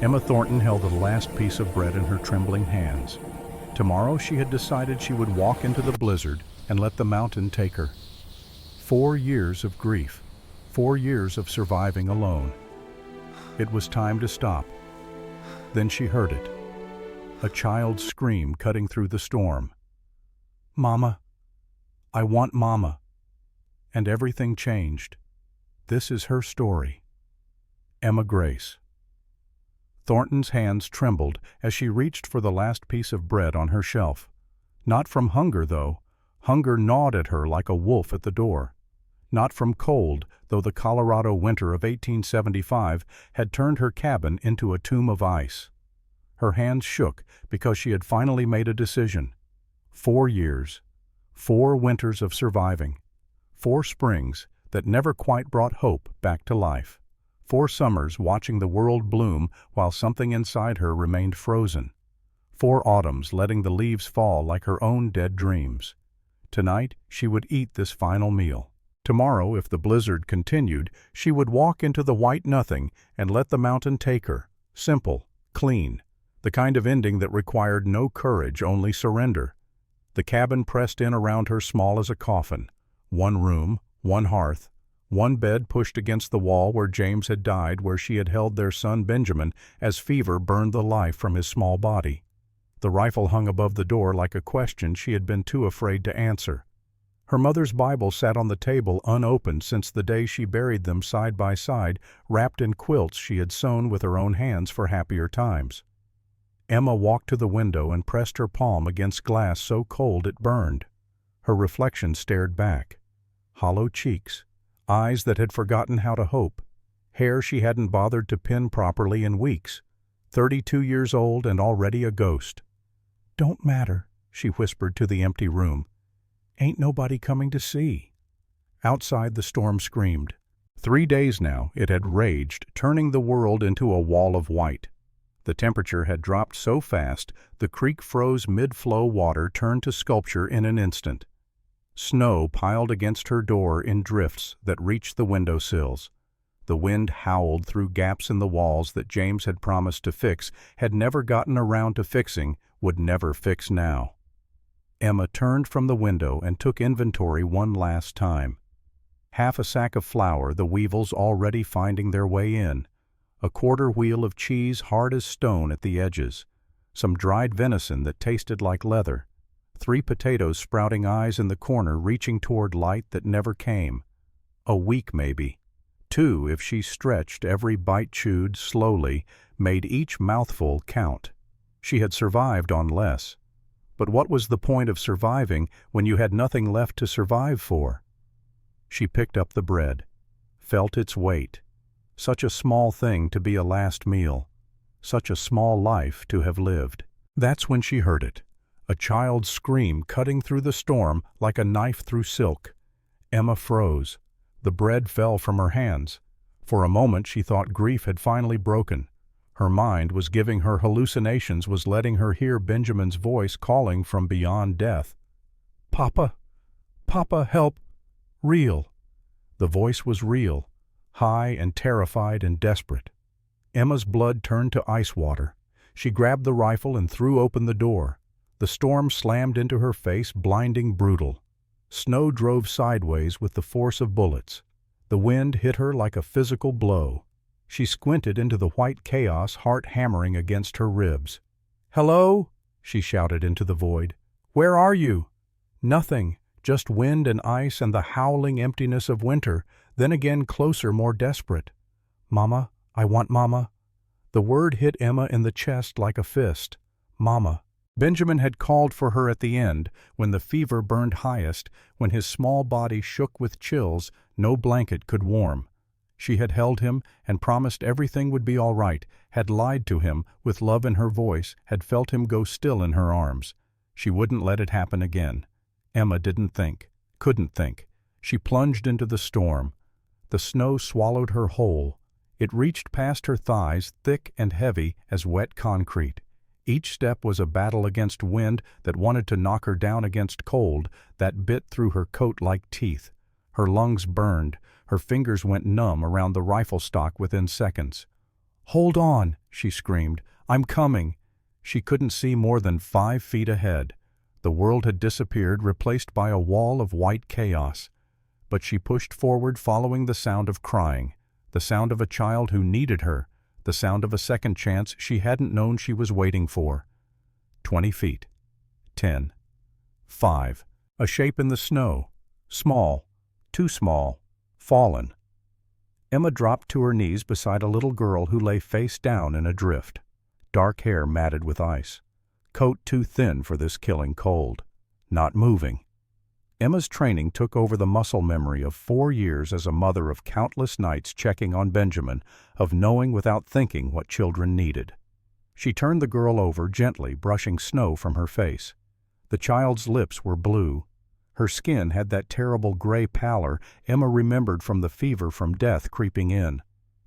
Emma Thornton held the last piece of bread in her trembling hands. Tomorrow she had decided she would walk into the blizzard and let the mountain take her. 4 years of grief, 4 years of surviving alone. It was time to stop. Then she heard it. A child's scream cutting through the storm. "Mama, I want Mama." And everything changed. This is her story. Emma Grace. Thornton's hands trembled as she reached for the last piece of bread on her shelf. Not from hunger, though. Hunger gnawed at her like a wolf at the door. Not from cold, though the Colorado winter of 1875 had turned her cabin into a tomb of ice. Her hands shook because she had finally made a decision. 4 years, 4 winters of surviving, 4 springs that never quite brought hope back to life, 4 summers watching the world bloom while something inside her remained frozen, 4 autumns letting the leaves fall like her own dead dreams. Tonight she would eat this final meal. Tomorrow, if the blizzard continued, she would walk into the white nothing and let the mountain take her. Simple, clean, the kind of ending that required no courage, only surrender. The cabin pressed in around her small as a coffin. 1 room, 1 hearth, 1 bed pushed against the wall where James had died, where she had held their son Benjamin as fever burned the life from his small body. The rifle hung above the door like a question she had been too afraid to answer. Her mother's Bible sat on the table unopened since the day she buried them side by side, wrapped in quilts she had sewn with her own hands for happier times. Emma walked to the window and pressed her palm against glass so cold it burned. Her reflection stared back. Hollow cheeks, eyes that had forgotten how to hope, hair she hadn't bothered to pin properly in weeks, 32 years old and already a ghost. "Don't matter," she whispered to the empty room. "Ain't nobody coming to see." Outside the storm screamed. 3 days now it had raged, turning the world into a wall of white. The temperature had dropped so fast the creek froze mid-flow water turned to sculpture in an instant. Snow piled against her door in drifts that reached the windowsills. The wind howled through gaps in the walls that James had promised to fix, had never gotten around to fixing, would never fix now. Emma turned from the window and took inventory one last time. Half a sack of flour, the weevils already finding their way in. A quarter wheel of cheese hard as stone at the edges. Some dried venison that tasted like leather. 3 potatoes sprouting eyes in the corner reaching toward light that never came. A week maybe. 2 if she stretched, every bite chewed slowly, made each mouthful count. She had survived on less. But what was the point of surviving when you had nothing left to survive for? She picked up the bread, felt its weight. Such a small thing to be a last meal, such a small life to have lived. That's when she heard it, a child's scream cutting through the storm like a knife through silk. Emma froze. The bread fell from her hands. For a moment she thought grief had finally broken. Her mind was giving her hallucinations, was letting her hear Benjamin's voice calling from beyond death. "Papa! Papa, help! Real!" The voice was real, high and terrified and desperate. Emma's blood turned to ice water. She grabbed the rifle and threw open the door. The storm slammed into her face, blinding, brutal. Snow drove sideways with the force of bullets. The wind hit her like a physical blow. She squinted into the white chaos, heart hammering against her ribs. "Hello?" she shouted into the void. "Where are you?" Nothing, just wind and ice and the howling emptiness of winter, then again closer, more desperate. "Mama, I want Mama." The word hit Emma in the chest like a fist. Mama. Benjamin had called for her at the end, when the fever burned highest, when his small body shook with chills no blanket could warm. She had held him and promised everything would be all right, had lied to him with love in her voice, had felt him go still in her arms. She wouldn't let it happen again. Emma didn't think, couldn't think. She plunged into the storm. The snow swallowed her whole. It reached past her thighs, thick and heavy as wet concrete. Each step was a battle against wind that wanted to knock her down, against cold that bit through her coat like teeth. Her lungs burned. Her fingers went numb around the rifle stock within seconds. "Hold on," she screamed. "I'm coming." She couldn't see more than 5 feet ahead. The world had disappeared, replaced by a wall of white chaos. But she pushed forward, following the sound of crying, the sound of a child who needed her, the sound of a second chance she hadn't known she was waiting for. 20 feet. 10. 5. A shape in the snow. Small. Too small. Fallen. Emma dropped to her knees beside a little girl who lay face down in a drift. Dark hair matted with ice. Coat too thin for this killing cold. Not moving. Emma's training took over the muscle memory of 4 years as a mother, of countless nights checking on Benjamin, of knowing without thinking what children needed. She turned the girl over, gently brushing snow from her face. The child's lips were blue. Her skin had that terrible gray pallor Emma remembered from the fever from death creeping in.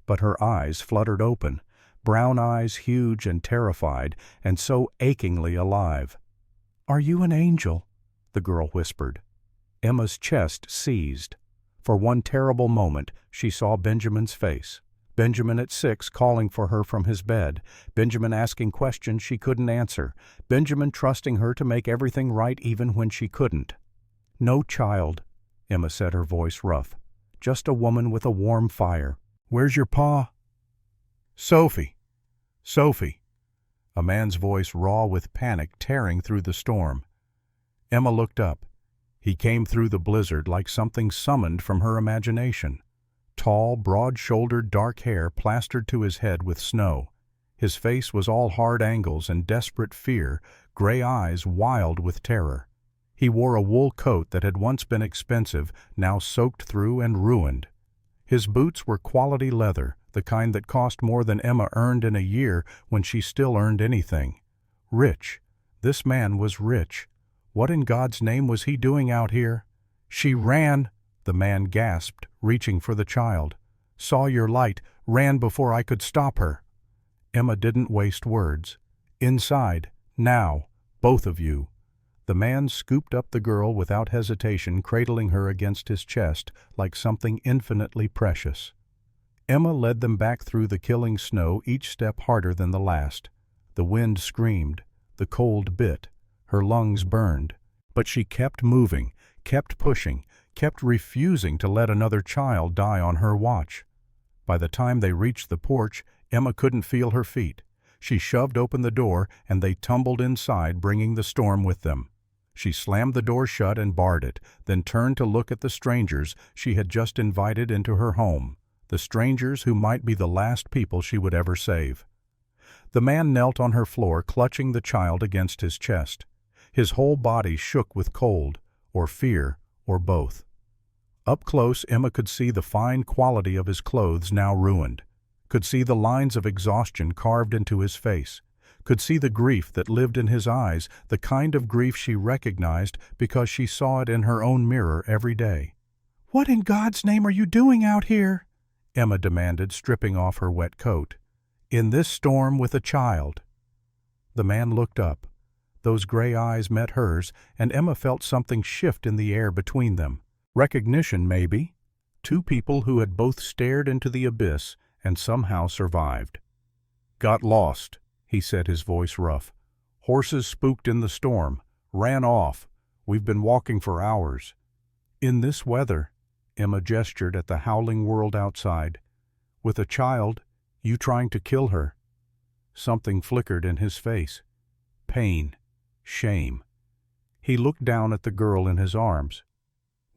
But her eyes fluttered open, brown eyes, huge and terrified, and so achingly alive. "Are you an angel?" the girl whispered. Emma's chest seized. For one terrible moment she saw Benjamin's face. Benjamin at 6 calling for her from his bed. Benjamin asking questions she couldn't answer. Benjamin trusting her to make everything right even when she couldn't. "No child," Emma said, her voice rough. "Just a woman with a warm fire. Where's your pa?" "Sophie. Sophie." A man's voice raw with panic tearing through the storm. Emma looked up. He came through the blizzard like something summoned from her imagination. Tall, broad-shouldered, dark hair plastered to his head with snow. His face was all hard angles and desperate fear, gray eyes wild with terror. He wore a wool coat that had once been expensive, now soaked through and ruined. His boots were quality leather, the kind that cost more than Emma earned in a year when she still earned anything. Rich. This man was rich. What in God's name was he doing out here? "She ran," the man gasped, reaching for the child. "Saw your light, ran before I could stop her." Emma didn't waste words. "Inside, now, both of you." The man scooped up the girl without hesitation, cradling her against his chest like something infinitely precious. Emma led them back through the killing snow, each step harder than the last. The wind screamed. The cold bit. Her lungs burned. But she kept moving, kept pushing, kept refusing to let another child die on her watch. By the time they reached the porch, Emma couldn't feel her feet. She shoved open the door, and they tumbled inside, bringing the storm with them. She slammed the door shut and barred it, then turned to look at the strangers she had just invited into her home, the strangers who might be the last people she would ever save. The man knelt on her floor, clutching the child against his chest. His whole body shook with cold, or fear, or both. Up close, Emma could see the fine quality of his clothes now ruined, could see the lines of exhaustion carved into his face, could see the grief that lived in his eyes, the kind of grief she recognized because she saw it in her own mirror every day. "What in God's name are you doing out here?" Emma demanded, stripping off her wet coat. "In this storm with a child." The man looked up. Those gray eyes met hers, and Emma felt something shift in the air between them. Recognition, maybe. Two people who had both stared into the abyss and somehow survived. "Got lost," he said, his voice rough. "Horses spooked in the storm. Ran off. We've been walking for hours." "In this weather," Emma gestured at the howling world outside. "With a child, you trying to kill her." Something flickered in his face. Pain. Shame. He looked down at the girl in his arms.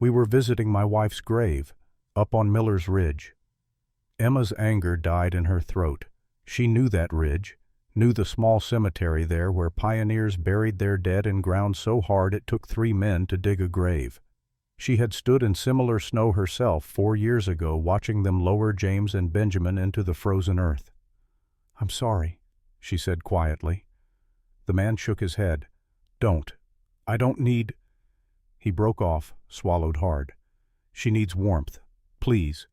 "We were visiting my wife's grave, up on Miller's Ridge." Emma's anger died in her throat. She knew that ridge, knew the small cemetery there where pioneers buried their dead in ground so hard it took 3 men to dig a grave. She had stood in similar snow herself 4 years ago, watching them lower James and Benjamin into the frozen earth. "I'm sorry," she said quietly. The man shook his head. "Don't. I don't need—" He broke off, swallowed hard. "She needs warmth. Please."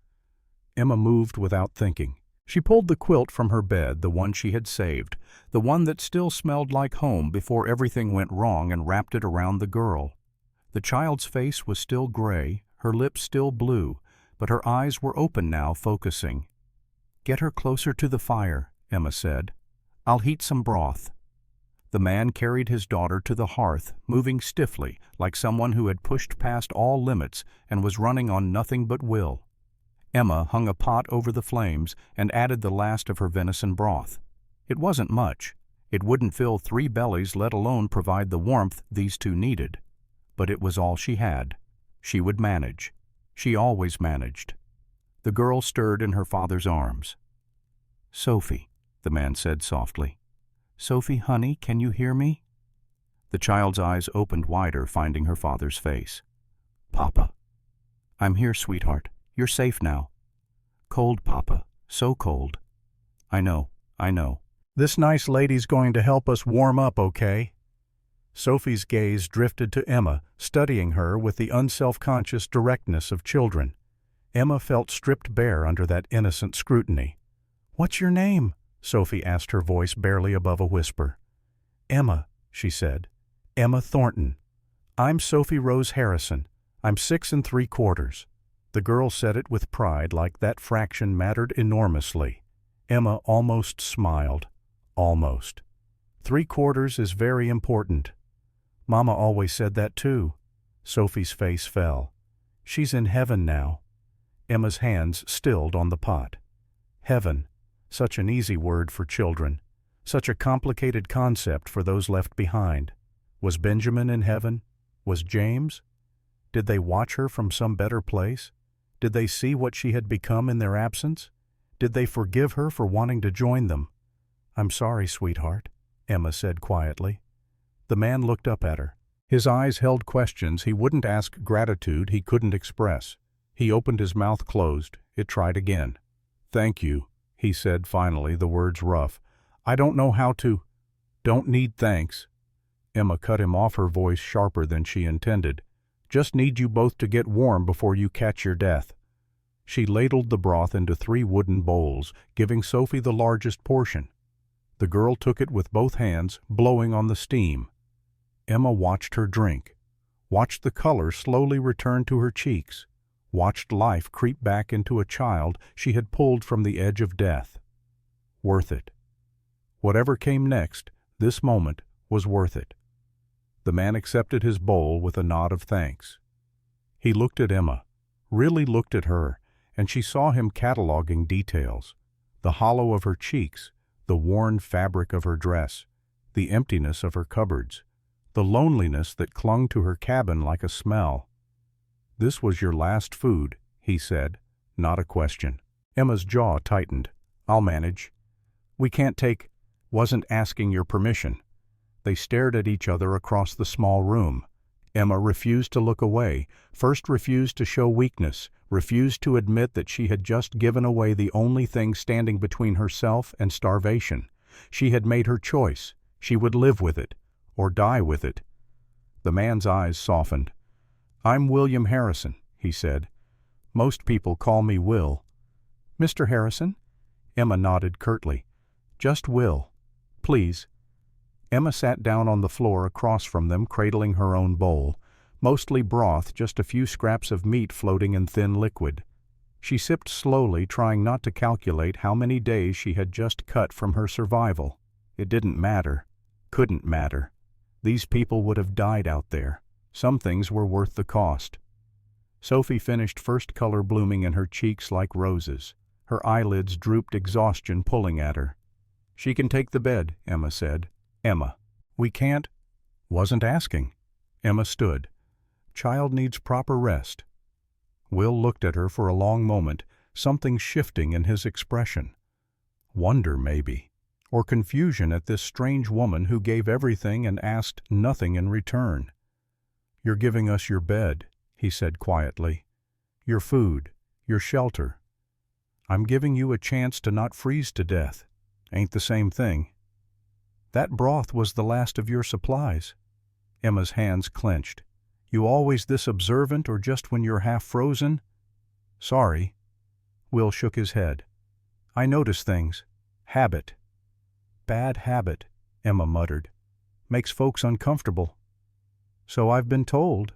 Emma moved without thinking. She pulled the quilt from her bed, the one she had saved, the one that still smelled like home before everything went wrong, and wrapped it around the girl. The child's face was still gray, her lips still blue, but her eyes were open now, focusing. "Get her closer to the fire," Emma said. "I'll heat some broth." The man carried his daughter to the hearth, moving stiffly, like someone who had pushed past all limits and was running on nothing but will. Emma hung a pot over the flames and added the last of her venison broth. It wasn't much. It wouldn't fill 3 bellies, let alone provide the warmth these two needed. But it was all she had. She would manage. She always managed. The girl stirred in her father's arms. "Sophie," the man said softly. "Sophie, honey, can you hear me?" The child's eyes opened wider, finding her father's face. "Papa." "I'm here, sweetheart. You're safe now." "Cold, Papa. So cold." "I know. This nice lady's going to help us warm up, okay?" Sophie's gaze drifted to Emma, studying her with the unself-conscious directness of children. Emma felt stripped bare under that innocent scrutiny. "What's your name?" Sophie asked, her voice barely above a whisper. "Emma," she said. "Emma Thornton. I'm Sophie Rose Harrison. I'm 6 3/4. The girl said it with pride, like that fraction mattered enormously. Emma almost smiled. Almost. 3/4 is very important. Mama always said that too. Sophie's face fell. She's in heaven now. Emma's hands stilled on the pot. Heaven. Such an easy word for children. Such a complicated concept for those left behind. Was Benjamin in heaven? Was James? Did they watch her from some better place? Did they see what she had become in their absence? Did they forgive her for wanting to join them? "I'm sorry, sweetheart," Emma said quietly. The man looked up at her. His eyes held questions he wouldn't ask, gratitude he couldn't express. He opened his mouth closed. It tried again. "Thank you," he said finally, the words rough. "I don't know how to—" "Don't need thanks." Emma cut him off, her voice sharper than she intended. "Just need you both to get warm before you catch your death." She ladled the broth into 3 wooden bowls, giving Sophie the largest portion. The girl took it with both hands, blowing on the steam. Emma watched her drink, watched the color slowly return to her cheeks, watched life creep back into a child she had pulled from the edge of death. Worth it. Whatever came next, this moment was worth it. The man accepted his bowl with a nod of thanks. He looked at Emma, really looked at her, and she saw him cataloging details. The hollow of her cheeks, the worn fabric of her dress, the emptiness of her cupboards, the loneliness that clung to her cabin like a smell. "This was your last food," he said, not a question. Emma's jaw tightened. "I'll manage." "We can't take—" "Wasn't asking your permission." They stared at each other across the small room. Emma refused to look away, first refused to show weakness, refused to admit that she had just given away the only thing standing between herself and starvation. She had made her choice. She would live with it, or die with it. The man's eyes softened. "I'm William Harrison," he said. "Most people call me Will." "Mr. Harrison?" Emma nodded curtly. "Just Will. Please." Emma sat down on the floor across from them, cradling her own bowl. Mostly broth, just a few scraps of meat floating in thin liquid. She sipped slowly, trying not to calculate how many days she had just cut from her survival. It didn't matter. Couldn't matter. These people would have died out there. Some things were worth the cost. Sophie finished, first color blooming in her cheeks like roses. Her eyelids drooped, exhaustion pulling at her. "She can take the bed," Emma said. "Emma." "We can't—" "Wasn't asking." Emma stood. "Child needs proper rest." Will looked at her for a long moment, something shifting in his expression. Wonder, maybe, or confusion at this strange woman who gave everything and asked nothing in return. "You're giving us your bed," he said quietly. "Your food, your shelter. I'm giving you a chance to not freeze to death. Ain't the same thing." "That broth was the last of your supplies." Emma's hands clenched. "You always this observant, or just when you're half frozen?" "Sorry." Will shook his head. "I notice things. Habit." "Bad habit," Emma muttered. "Makes folks uncomfortable." "So I've been told."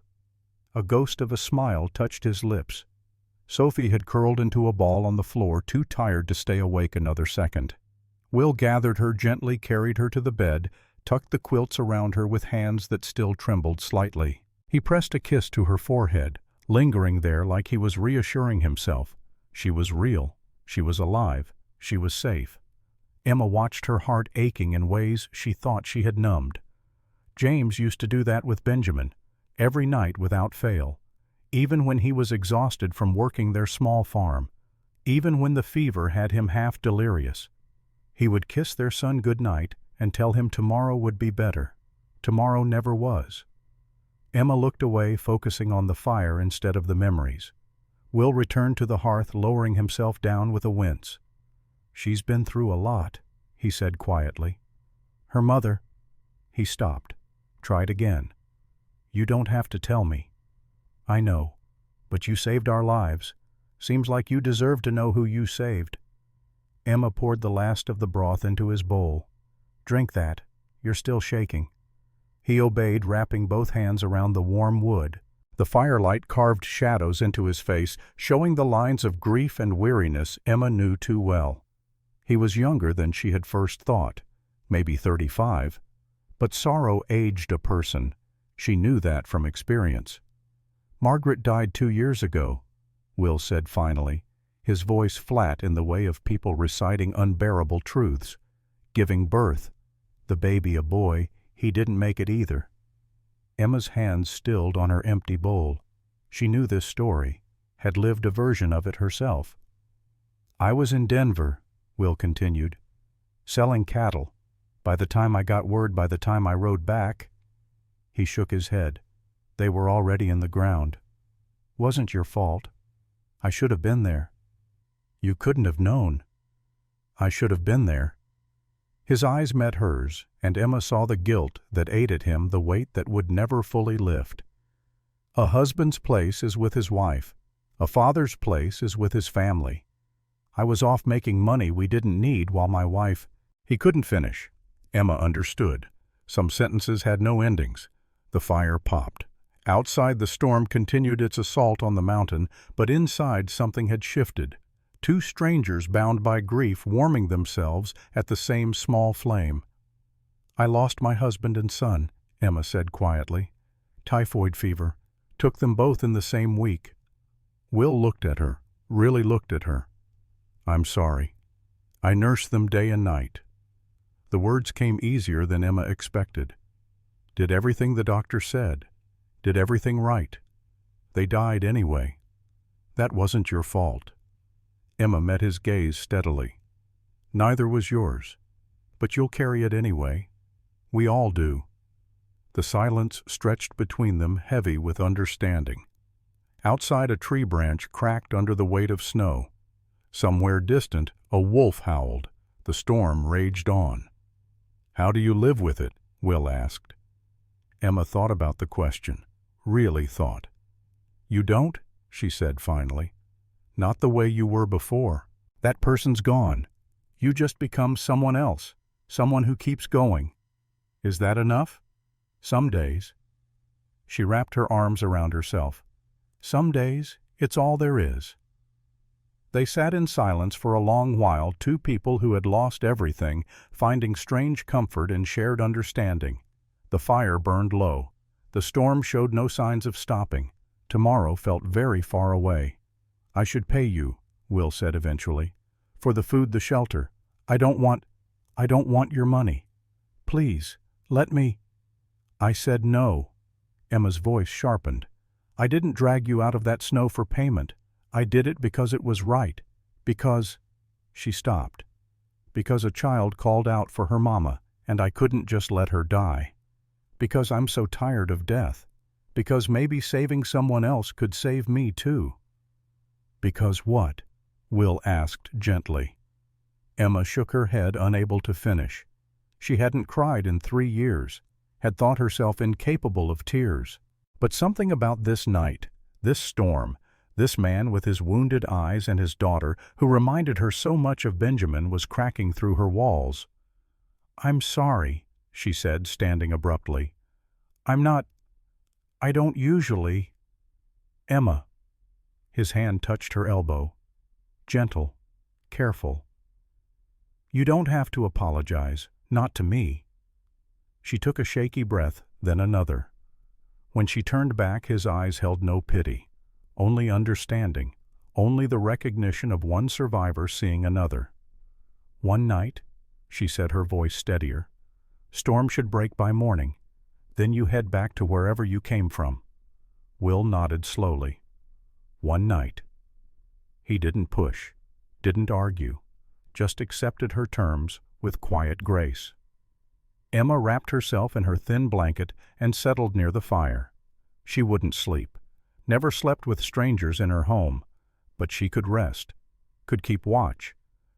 A ghost of a smile touched his lips. Sophie had curled into a ball on the floor, too tired to stay awake another second. Will gathered her gently, carried her to the bed, tucked the quilts around her with hands that still trembled slightly. He pressed a kiss to her forehead, lingering there like he was reassuring himself. She was real. She was alive. She was safe. Emma watched her heart aching in ways she thought she had numbed. James used to do that with Benjamin, every night without fail, even when he was exhausted from working their small farm, even when the fever had him half delirious. He would kiss their son good night and tell him tomorrow would be better. Tomorrow never was. Emma looked away, focusing on the fire instead of the memories. Will returned to the hearth, lowering himself down with a wince. "She's been through a lot," he said quietly. "Her mother—" He stopped, tried again. "You don't have to tell me." "I know, but you saved our lives. Seems like you deserve to know who you saved." Emma poured the last of the broth into his bowl. "Drink that. You're still shaking." He obeyed, wrapping both hands around the warm wood. The firelight carved shadows into his face, showing the lines of grief and weariness Emma knew too well. He was younger than she had first thought, maybe 35, but sorrow aged a person. She knew that from experience. "Margaret died 2 years ago," Will said finally, his voice flat in the way of people reciting unbearable truths. "Giving birth. The baby a boy. He didn't make it either." Emma's hands stilled on her empty bowl. She knew this story, had lived a version of it herself. "I was in Denver," Will continued, "selling cattle. By the time I got word, by the time I rode back—" He shook his head. "They were already in the ground. Wasn't your fault. I should have been there." "You couldn't have known." "I should have been there." His eyes met hers, and Emma saw the guilt that ate at him, the weight that would never fully lift. A husband's place is with his wife. A father's place is with his family. I was off making money we didn't need while my wife— He couldn't finish. Emma understood. Some sentences had no endings. The fire popped. Outside, the storm continued its assault on the mountain, but inside something had shifted. Two strangers bound by grief warming themselves at the same small flame. "I lost my husband and son," Emma said quietly. "Typhoid fever. Took them both in the same week." Will looked at her, really looked at her. "I'm sorry. I nursed them day and night." The words came easier than Emma expected. "Did everything the doctor said. Did everything right. They died anyway. That wasn't your fault." Emma met his gaze steadily. "Neither was yours. But you'll carry it anyway. We all do." The silence stretched between them, heavy with understanding. Outside, a tree branch cracked under the weight of snow. Somewhere distant, a wolf howled. The storm raged on. "How do you live with it?" Will asked. Emma thought about the question, really thought. "You don't?" she said finally. "Not the way you were before. That person's gone. You just become someone else, someone who keeps going. Is that enough? Some days." She wrapped her arms around herself. "Some days, it's all there is." They sat in silence for a long while, two people who had lost everything, finding strange comfort in shared understanding. The fire burned low. The storm showed no signs of stopping. Tomorrow felt very far away. "I should pay you," Will said eventually, "for the food, the shelter. I don't want your money. Please, let me—" "I said no." Emma's voice sharpened. "I didn't drag you out of that snow for payment. I did it because it was right. Because—" She stopped. "Because a child called out for her mama, and I couldn't just let her die. Because I'm so tired of death. Because maybe saving someone else could save me too." "Because what?" Will asked gently. Emma shook her head, unable to finish. She hadn't cried in 3 years, had thought herself incapable of tears. But something about this night, this storm, this man with his wounded eyes and his daughter, who reminded her so much of Benjamin, was cracking through her walls. "I'm sorry," she said, standing abruptly. I don't usually—" "Emma." His hand touched her elbow. Gentle, careful. "You don't have to apologize, not to me." She took a shaky breath, then another. When she turned back, his eyes held no pity, only understanding, only the recognition of one survivor seeing another. "One night," she said, her voice steadier. "Storm should break by morning. Then you head back to wherever you came from." Will nodded slowly. "One night." He didn't push, didn't argue, just accepted her terms with quiet grace. Emma wrapped herself in her thin blanket and settled near the fire. She wouldn't sleep, never slept with strangers in her home, but she could rest, could keep watch,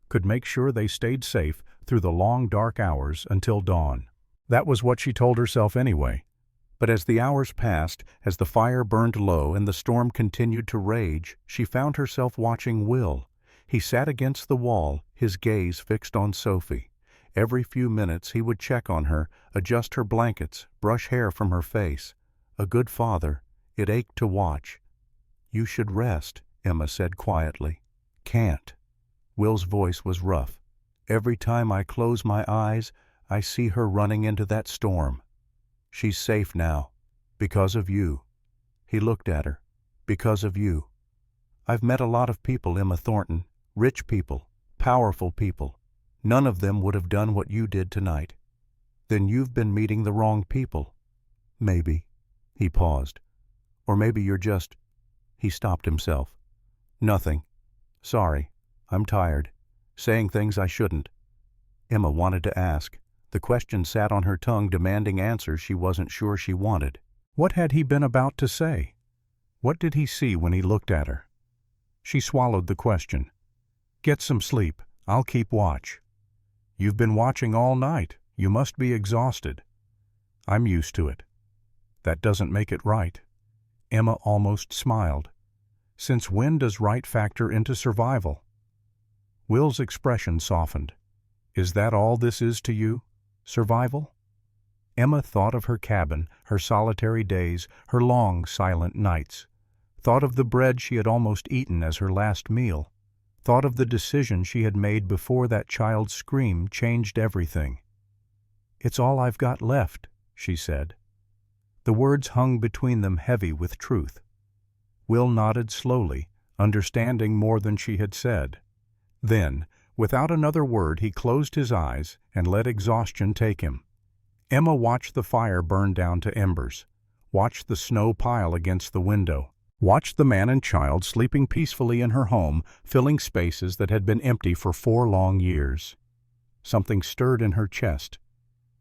could make sure they stayed safe through the long dark hours until dawn. That was what she told herself anyway. But as the hours passed, as the fire burned low and the storm continued to rage, she found herself watching Will. He sat against the wall, his gaze fixed on Sophie. Every few minutes he would check on her, adjust her blankets, brush hair from her face. A good father. It ached to watch. "You should rest," Emma said quietly. "Can't." Will's voice was rough. "Every time I close my eyes, I see her running into that storm. She's safe now. Because of you." He looked at her. "Because of you. I've met a lot of people, Emma Thornton. Rich people. Powerful people. None of them would have done what you did tonight. Then you've been meeting the wrong people. Maybe." He paused. "Or maybe you're just—" He stopped himself. "Nothing. Sorry. I'm tired. Saying things I shouldn't." Emma wanted to ask. The question sat on her tongue, demanding answers she wasn't sure she wanted. What had he been about to say? What did he see when he looked at her? She swallowed the question. "Get some sleep. I'll keep watch." "You've been watching all night. You must be exhausted." "I'm used to it." "That doesn't make it right." Emma almost smiled. "Since when does right factor into survival?" Will's expression softened. "Is that all this is to you? Survival?" Emma thought of her cabin, her solitary days, her long, silent nights. Thought of the bread she had almost eaten as her last meal. Thought of the decision she had made before that child's scream changed everything. "It's all I've got left," she said. The words hung between them heavy with truth. Will nodded slowly, understanding more than she had said. Then, without another word, he closed his eyes and let exhaustion take him. Emma watched the fire burn down to embers, watched the snow pile against the window, watched the man and child sleeping peacefully in her home, filling spaces that had been empty for 4 long years. Something stirred in her chest.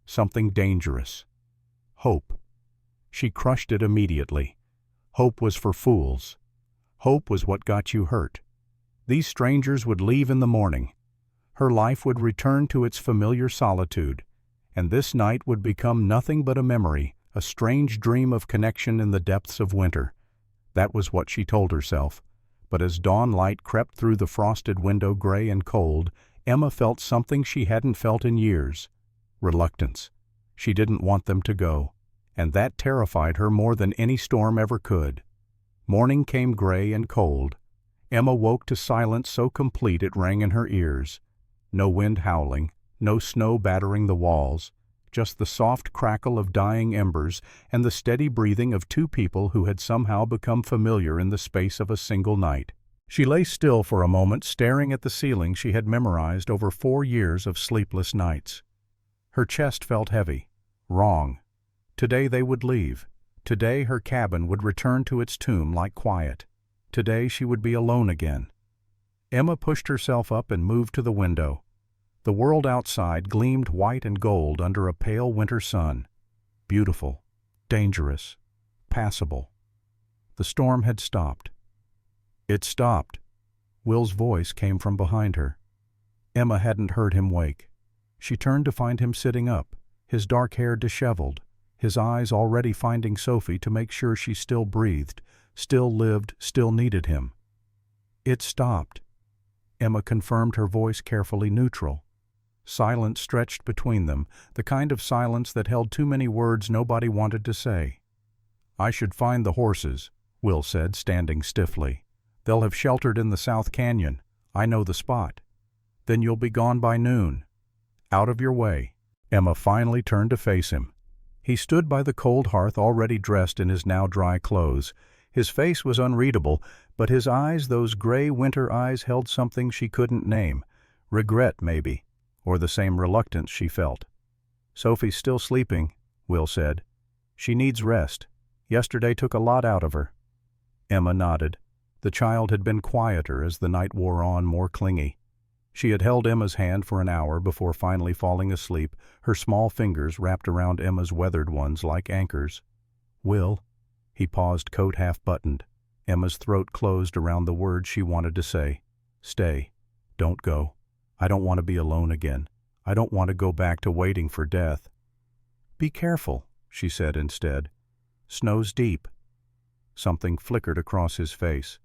Something dangerous. Hope. She crushed it immediately. Hope was for fools. Hope was what got you hurt. These strangers would leave in the morning. Her life would return to its familiar solitude, and this night would become nothing but a memory, a strange dream of connection in the depths of winter. That was what she told herself. But as dawn light crept through the frosted window, gray and cold, Emma felt something she hadn't felt in years. Reluctance. She didn't want them to go, and that terrified her more than any storm ever could. Morning came gray and cold. Emma woke to silence so complete it rang in her ears. No wind howling, no snow battering the walls, just the soft crackle of dying embers and the steady breathing of 2 people who had somehow become familiar in the space of a single night. She lay still for a moment, staring at the ceiling she had memorized over 4 years of sleepless nights. Her chest felt heavy. Wrong. Today they would leave. Today her cabin would return to its tomb like quiet. Today she would be alone again. Emma pushed herself up and moved to the window. The world outside gleamed white and gold under a pale winter sun. Beautiful, dangerous, passable. The storm had stopped. It stopped. Will's voice came from behind her. Emma hadn't heard him wake. She turned to find him sitting up, his dark hair disheveled, his eyes already finding Sophie to make sure she still breathed, still lived, still needed him. It stopped. Emma confirmed, her voice carefully neutral. Silence stretched between them, the kind of silence that held too many words nobody wanted to say. "I should find the horses," Will said, standing stiffly. They'll have sheltered in the South Canyon. I know the spot. Then you'll be gone by noon. Out of your way." Emma finally turned to face him. He stood by the cold hearth already dressed in his now dry clothes. His face was unreadable, but his eyes, those gray winter eyes, held something she couldn't name. Regret, maybe, or the same reluctance she felt. "Sophie's still sleeping," Will said. "She needs rest. Yesterday took a lot out of her." Emma nodded. The child had been quieter as the night wore on, more clingy. She had held Emma's hand for an hour before finally falling asleep, her small fingers wrapped around Emma's weathered ones like anchors. "Will," he paused, coat half buttoned. Emma's throat closed around the words she wanted to say. "Stay. Don't go. I don't want to be alone again. I don't want to go back to waiting for death." "Be careful," she said instead. "Snow's deep." Something flickered across his face.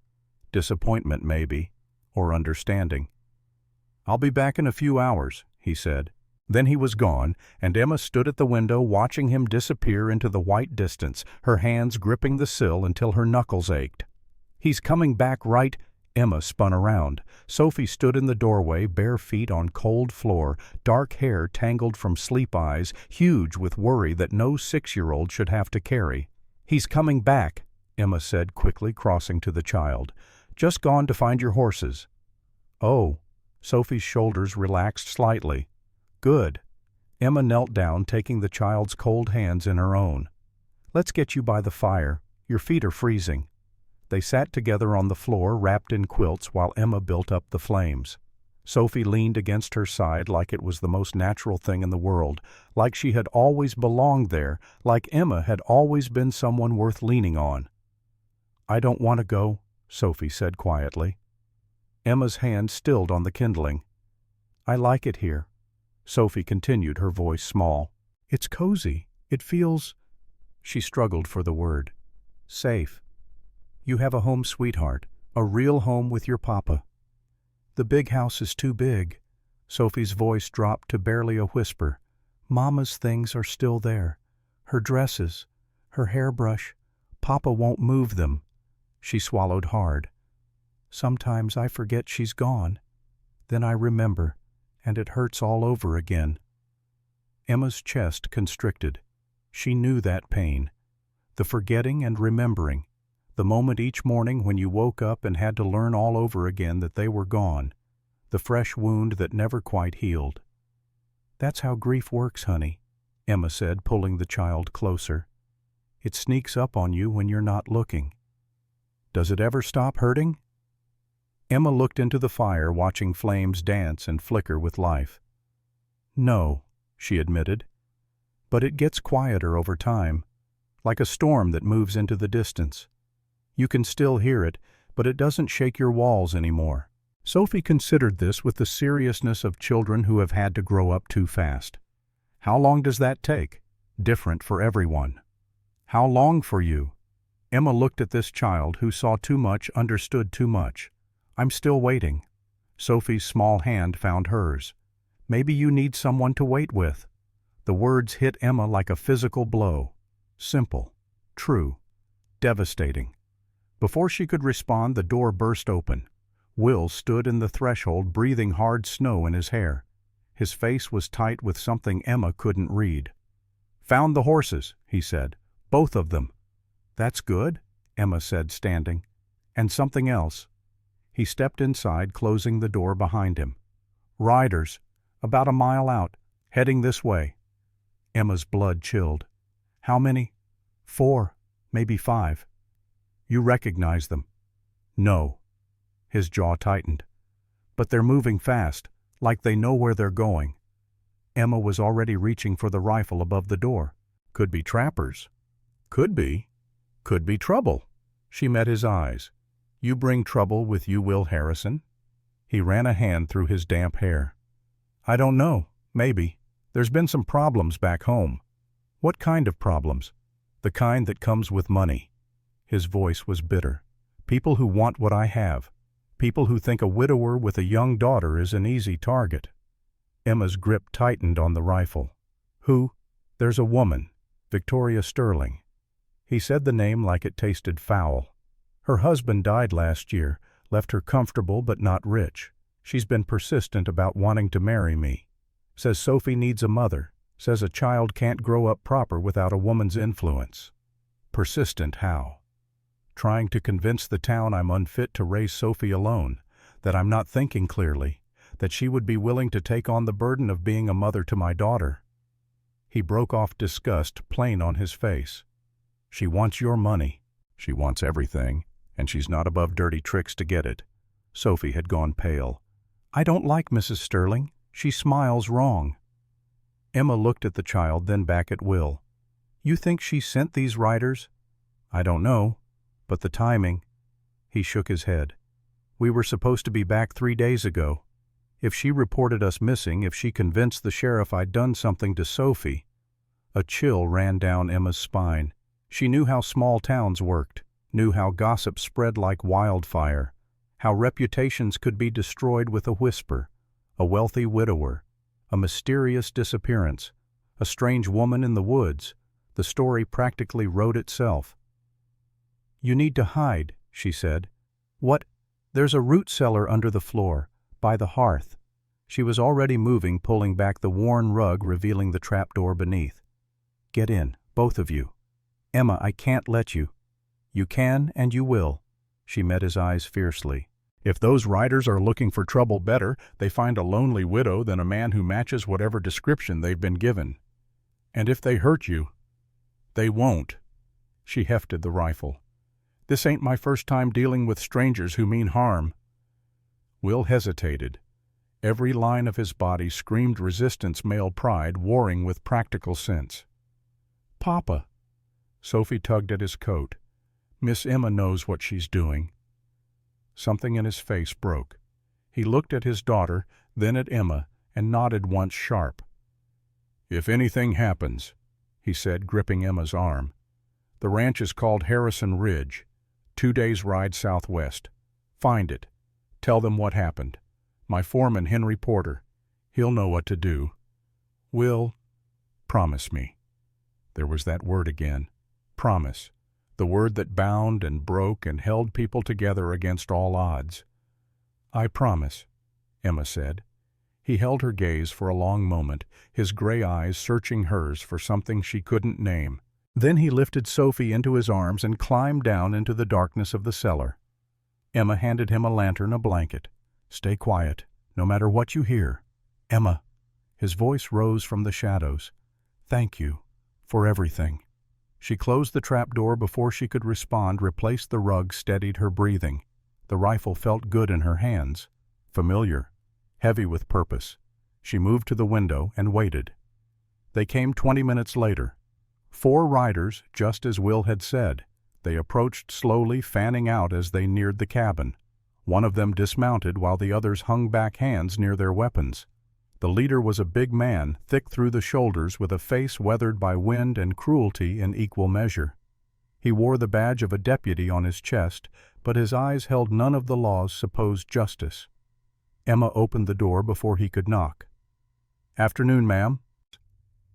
Disappointment, maybe, or understanding. "I'll be back in a few hours," he said. Then he was gone, and Emma stood at the window watching him disappear into the white distance, her hands gripping the sill until her knuckles ached. "He's coming back right—" Emma spun around. Sophie stood in the doorway, bare feet on cold floor, dark hair tangled from sleep eyes, huge with worry that no 6-year-old should have to carry. "He's coming back," Emma said quickly, crossing to the child. "Just gone to find your horses." "Oh." Sophie's shoulders relaxed slightly. "Good." Emma knelt down, taking the child's cold hands in her own. "Let's get you by the fire. Your feet are freezing." They sat together on the floor, wrapped in quilts, while Emma built up the flames. Sophie leaned against her side like it was the most natural thing in the world, like she had always belonged there, like Emma had always been someone worth leaning on. "I don't want to go," Sophie said quietly. Emma's hand stilled on the kindling. "I like it here," Sophie continued, her voice small. "It's cozy. It feels—" She struggled for the word. "Safe. You have a home, sweetheart, a real home with your papa." "The big house is too big." Sophie's voice dropped to barely a whisper. "Mama's things are still there. Her dresses, her hairbrush. Papa won't move them." She swallowed hard. "Sometimes I forget she's gone. Then I remember, and it hurts all over again." Emma's chest constricted. She knew that pain. The forgetting and remembering. The moment each morning when you woke up and had to learn all over again that they were gone. The fresh wound that never quite healed. "That's how grief works, honey," Emma said, pulling the child closer. "It sneaks up on you when you're not looking." "Does it ever stop hurting?" Emma looked into the fire, watching flames dance and flicker with life. "No," she admitted. "But it gets quieter over time, like a storm that moves into the distance. You can still hear it, but it doesn't shake your walls anymore." Sophie considered this with the seriousness of children who have had to grow up too fast. "How long does that take?" "Different for everyone." "How long for you?" Emma looked at this child who saw too much, understood too much. "I'm still waiting." Sophie's small hand found hers. "Maybe you need someone to wait with." The words hit Emma like a physical blow. Simple, true, devastating. Before she could respond, the door burst open. Will stood in the threshold, breathing hard snow in his hair. His face was tight with something Emma couldn't read. "Found the horses," he said. "Both of them." "That's good," Emma said, standing. "And something else." He stepped inside, closing the door behind him. "Riders, about a mile out, heading this way." Emma's blood chilled. "How many?" "4, maybe 5. "You recognize them?" "No." His jaw tightened. "But they're moving fast, like they know where they're going." Emma was already reaching for the rifle above the door. "Could be trappers." "Could be. Could be trouble." She met his eyes. "You bring trouble with you, Will Harrison?" He ran a hand through his damp hair. "I don't know. Maybe. There's been some problems back home." "What kind of problems?" "The kind that comes with money." His voice was bitter. "People who want what I have. People who think a widower with a young daughter is an easy target." Emma's grip tightened on the rifle. "Who?" "There's a woman. Victoria Sterling." He said the name like it tasted foul. "Her husband died last year. Left her comfortable but not rich. She's been persistent about wanting to marry me. Says Sophie needs a mother. Says a child can't grow up proper without a woman's influence. Persistent how? Trying to convince the town I'm unfit to raise Sophie alone, that I'm not thinking clearly, that she would be willing to take on the burden of being a mother to my daughter. He broke off, disgust plain on his face. She wants your money. She wants everything, and she's not above dirty tricks to get it. Sophie had gone pale. I don't like Mrs. Sterling. She smiles wrong. Emma looked at the child, then back at Will. You think she sent these riders? I don't know, but the timing. He shook his head. We were supposed to be back 3 days ago. If she reported us missing, if she convinced the sheriff I'd done something to Sophie. A chill ran down Emma's spine. She knew how small towns worked, knew how gossip spread like wildfire, how reputations could be destroyed with a whisper, a wealthy widower, a mysterious disappearance, a strange woman in the woods. The story practically wrote itself. You need to hide, she said. What? There's a root cellar under the floor, by the hearth. She was already moving, pulling back the worn rug, revealing the trapdoor beneath. Get in, both of you. Emma, I can't let you. You can and you will. She met his eyes fiercely. If those riders are looking for trouble, better they find a lonely widow than a man who matches whatever description they've been given. And if they hurt you, they won't. She hefted the rifle. This ain't my first time dealing with strangers who mean harm. Will hesitated. Every line of his body screamed resistance, male pride warring with practical sense. Papa. Sophie tugged at his coat. Miss Emma knows what she's doing. Something in his face broke. He looked at his daughter, then at Emma, and nodded once sharp. If anything happens, he said, gripping Emma's arm. The ranch is called Harrison Ridge, 2 days' ride southwest. Find it. Tell them what happened. My foreman, Henry Porter. He'll know what to do. Will, promise me. There was that word again. Promise. The word that bound and broke and held people together against all odds. I promise, Emma said. He held her gaze for a long moment, his gray eyes searching hers for something she couldn't name. Then he lifted Sophie into his arms and climbed down into the darkness of the cellar. Emma handed him a lantern, a blanket. Stay quiet, no matter what you hear. Emma. His voice rose from the shadows. Thank you for everything. She closed the trapdoor before she could respond, replaced the rug, steadied her breathing. The rifle felt good in her hands. Familiar. Heavy with purpose. She moved to the window and waited. They came 20 minutes later. 4 riders, just as Will had said. They approached slowly, fanning out as they neared the cabin. One of them dismounted while the others hung back, hands near their weapons. The leader was a big man, thick through the shoulders, with a face weathered by wind and cruelty in equal measure. He wore the badge of a deputy on his chest, but his eyes held none of the law's supposed justice. Emma opened the door before he could knock. Afternoon, ma'am.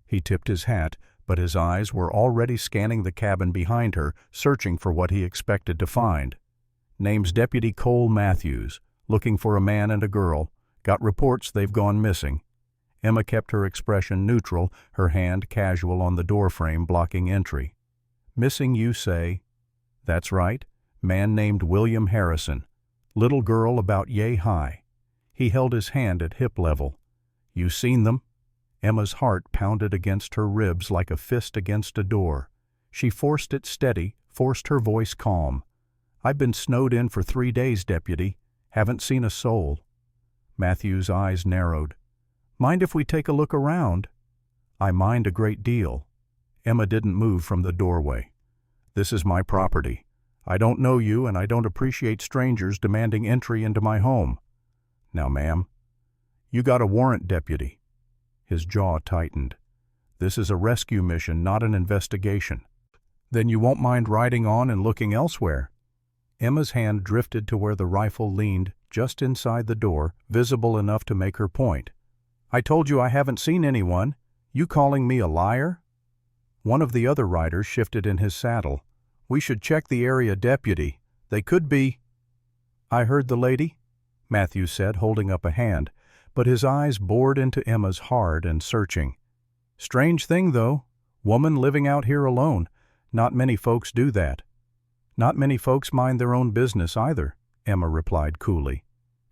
He tipped his hat, but his eyes were already scanning the cabin behind her, searching for what he expected to find. Name's Deputy Cole Matthews, looking for a man and a girl. Got reports they've gone missing. Emma kept her expression neutral, her hand casual on the doorframe blocking entry. Missing, you say? That's right. Man named William Harrison. Little girl about yay high. He held his hand at hip level. You seen them? Emma's heart pounded against her ribs like a fist against a door. She forced it steady, forced her voice calm. I've been snowed in for 3 days, Deputy. Haven't seen a soul. Matthew's eyes narrowed. Mind if we take a look around? I mind a great deal. Emma didn't move from the doorway. This is my property. I don't know you, and I don't appreciate strangers demanding entry into my home. Now, ma'am. You got a warrant, Deputy. His jaw tightened. This is a rescue mission, not an investigation. Then you won't mind riding on and looking elsewhere? Emma's hand drifted to where the rifle leaned, just inside the door, visible enough to make her point. I told you I haven't seen anyone. You calling me a liar? One of the other riders shifted in his saddle. We should check the area, Deputy. They could be... "I heard the lady," Matthew said, holding up a hand, but his eyes bored into Emma's hard and searching. "Strange thing, though. Woman living out here alone. Not many folks do that." "Not many folks mind their own business either," Emma replied coolly.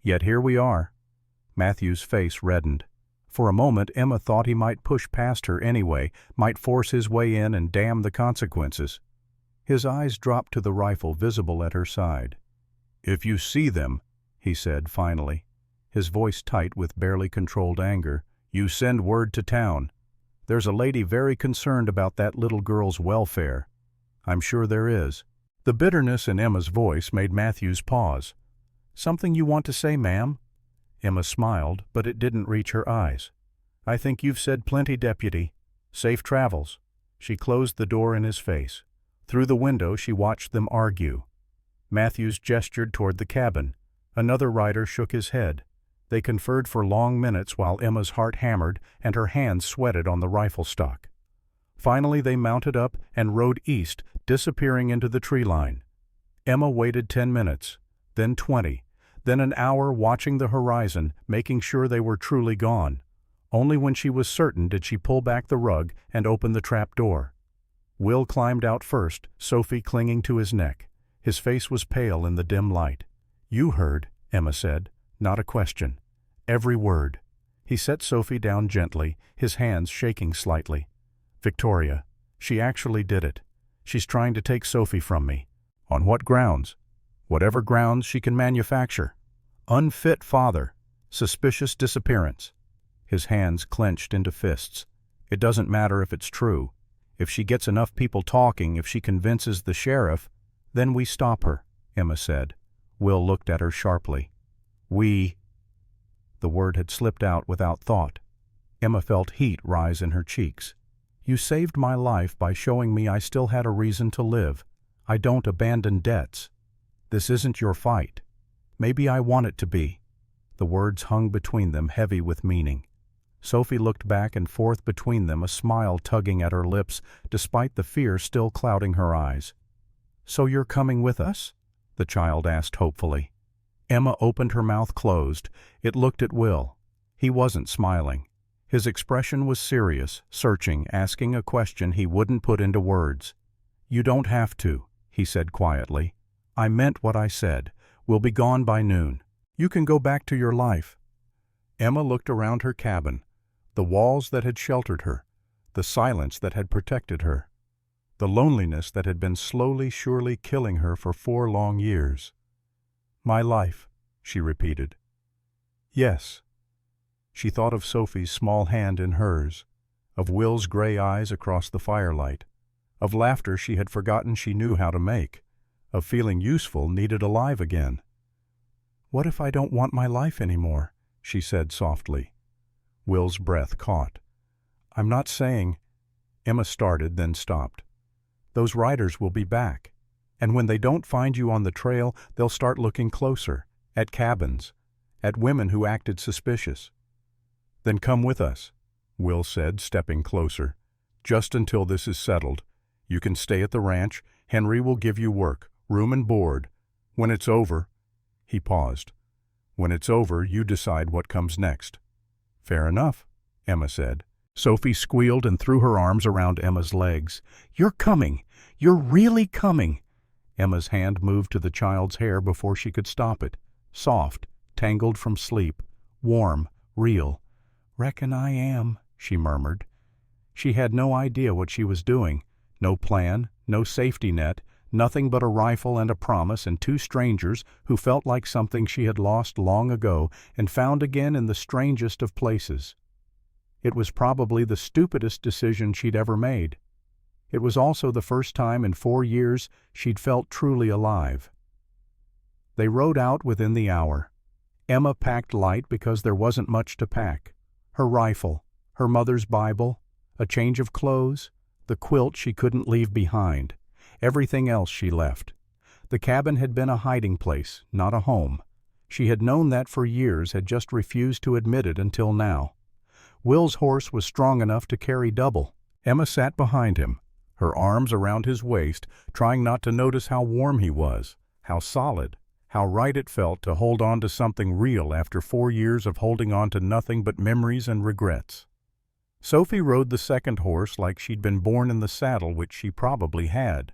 "Yet here we are." Matthew's face reddened. For a moment Emma thought he might push past her anyway, might force his way in and damn the consequences. His eyes dropped to the rifle visible at her side. "If you see them," he said finally, his voice tight with barely controlled anger, "you send word to town. There's a lady very concerned about that little girl's welfare." "I'm sure there is." The bitterness in Emma's voice made Matthews pause. "Something you want to say, ma'am?" Emma smiled, but it didn't reach her eyes. "I think you've said plenty, Deputy. Safe travels." She closed the door in his face. Through the window she watched them argue. Matthews gestured toward the cabin. Another rider shook his head. They conferred for long minutes while Emma's heart hammered and her hands sweated on the rifle stock. Finally they mounted up and rode east, disappearing into the tree line. Emma waited 10 minutes, then 20, then an hour watching the horizon, making sure they were truly gone. Only when she was certain did she pull back the rug and open the trap door. Will climbed out first, Sophie clinging to his neck. His face was pale in the dim light. "You heard," Emma said, not a question. "Every word." He set Sophie down gently, his hands shaking slightly. "Victoria, she actually did it. She's trying to take Sophie from me." "On what grounds?" "Whatever grounds she can manufacture. Unfit father. Suspicious disappearance." His hands clenched into fists. "It doesn't matter if it's true. If she gets enough people talking, if she convinces the sheriff, then we stop her," Emma said. Will looked at her sharply. "We—" The word had slipped out without thought. Emma felt heat rise in her cheeks. "You saved my life by showing me I still had a reason to live. I don't abandon debts. This isn't your fight. Maybe I want it to be." The words hung between them, heavy with meaning. Sophie looked back and forth between them, a smile tugging at her lips, despite the fear still clouding her eyes. "So you're coming with us?" the child asked hopefully. Emma opened her mouth closed. It looked at Will. He wasn't smiling. His expression was serious, searching, asking a question he wouldn't put into words. "You don't have to," he said quietly. "I meant what I said. We'll be gone by noon. You can go back to your life." Emma looked around her cabin, the walls that had sheltered her, the silence that had protected her, the loneliness that had been slowly, surely killing her for 4 long years. "My life," she repeated. "Yes." She thought of Sophie's small hand in hers, of Will's gray eyes across the firelight, of laughter she had forgotten she knew how to make, of feeling useful, needed alive again. "What if I don't want my life anymore?" she said softly. Will's breath caught. "I'm not saying—" Emma started, then stopped. "Those riders will be back. And when they don't find you on the trail, they'll start looking closer, at cabins, at women who acted suspicious." "Then come with us," Will said, stepping closer. "Just until this is settled. You can stay at the ranch. Henry will give you work, room and board. When it's over—" He paused. "When it's over, you decide what comes next." "Fair enough," Emma said. Sophie squealed and threw her arms around Emma's legs. "You're coming! You're really coming!" Emma's hand moved to the child's hair before she could stop it. Soft, tangled from sleep, warm, real. "Reckon I am," she murmured. She had no idea what she was doing. No plan, no safety net, nothing but a rifle and a promise and 2 strangers who felt like something she had lost long ago and found again in the strangest of places. It was probably the stupidest decision she'd ever made. It was also the first time in 4 years she'd felt truly alive. They rode out within the hour. Emma packed light because there wasn't much to pack. Her rifle, her mother's Bible, a change of clothes, the quilt she couldn't leave behind. Everything else she left. The cabin had been a hiding place, not a home. She had known that for years, had just refused to admit it until now. Will's horse was strong enough to carry double. Emma sat behind him, her arms around his waist, trying not to notice how warm he was, how solid, How right it felt to hold on to something real after 4 years of holding on to nothing but memories and regrets. Sophie rode the second horse like she'd been born in the saddle, which she probably had.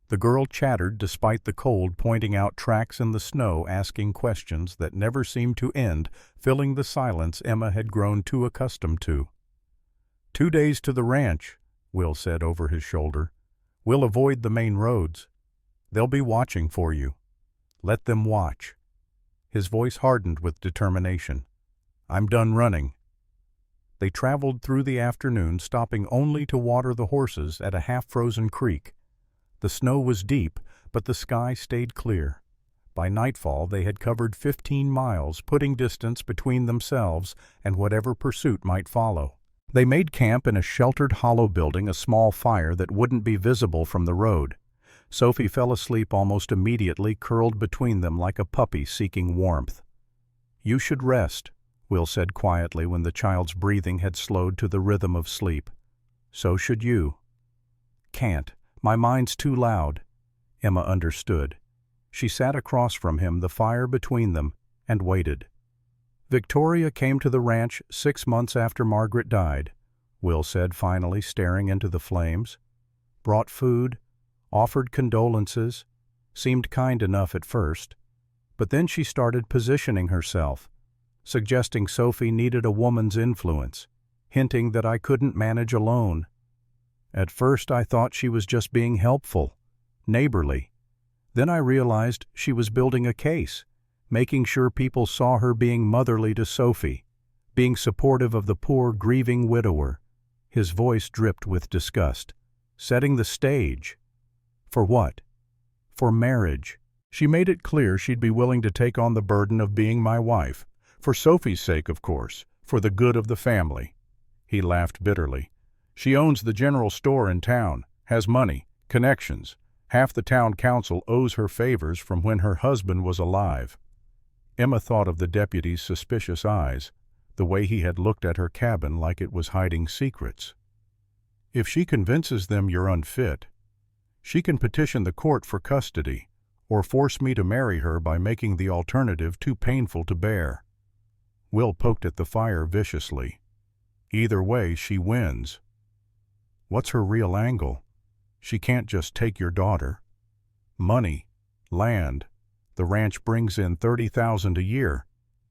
The girl chattered despite the cold, pointing out tracks in the snow, asking questions that never seemed to end, filling the silence Emma had grown too accustomed to. 2 days to the ranch, Will said over his shoulder. We'll avoid the main roads. They'll be watching for you. Let them watch. His voice hardened with determination. I'm done running. They traveled through the afternoon, stopping only to water the horses at a half-frozen creek. The snow was deep, but the sky stayed clear. By nightfall they had covered 15 miles, putting distance between themselves and whatever pursuit might follow. They made camp in a sheltered hollow building, a small fire that wouldn't be visible from the road. Sophie fell asleep almost immediately, curled between them like a puppy seeking warmth. You should rest, Will said quietly when the child's breathing had slowed to the rhythm of sleep. So should you. Can't. My mind's too loud. Emma understood. She sat across from him, the fire between them, and waited. Victoria came to the ranch 6 months after Margaret died, Will said finally, staring into the flames. Brought food, offered condolences, seemed kind enough at first. But then she started positioning herself, suggesting Sophie needed a woman's influence, hinting that I couldn't manage alone. At first I thought she was just being helpful, neighborly. Then I realized she was building a case, making sure people saw her being motherly to Sophie, being supportive of the poor, grieving widower. His voice dripped with disgust. Setting the stage. For what? For marriage. She made it clear she'd be willing to take on the burden of being my wife. For Sophie's sake, of course, for the good of the family. He laughed bitterly. She owns the general store in town, has money, connections. Half the town council owes her favors from when her husband was alive. Emma thought of the deputy's suspicious eyes, the way he had looked at her cabin like it was hiding secrets. If she convinces them you're unfit, she can petition the court for custody, or force me to marry her by making the alternative too painful to bear. Will poked at the fire viciously. Either way, she wins. What's her real angle? She can't just take your daughter. Money, land. The ranch brings in $30,000 a year.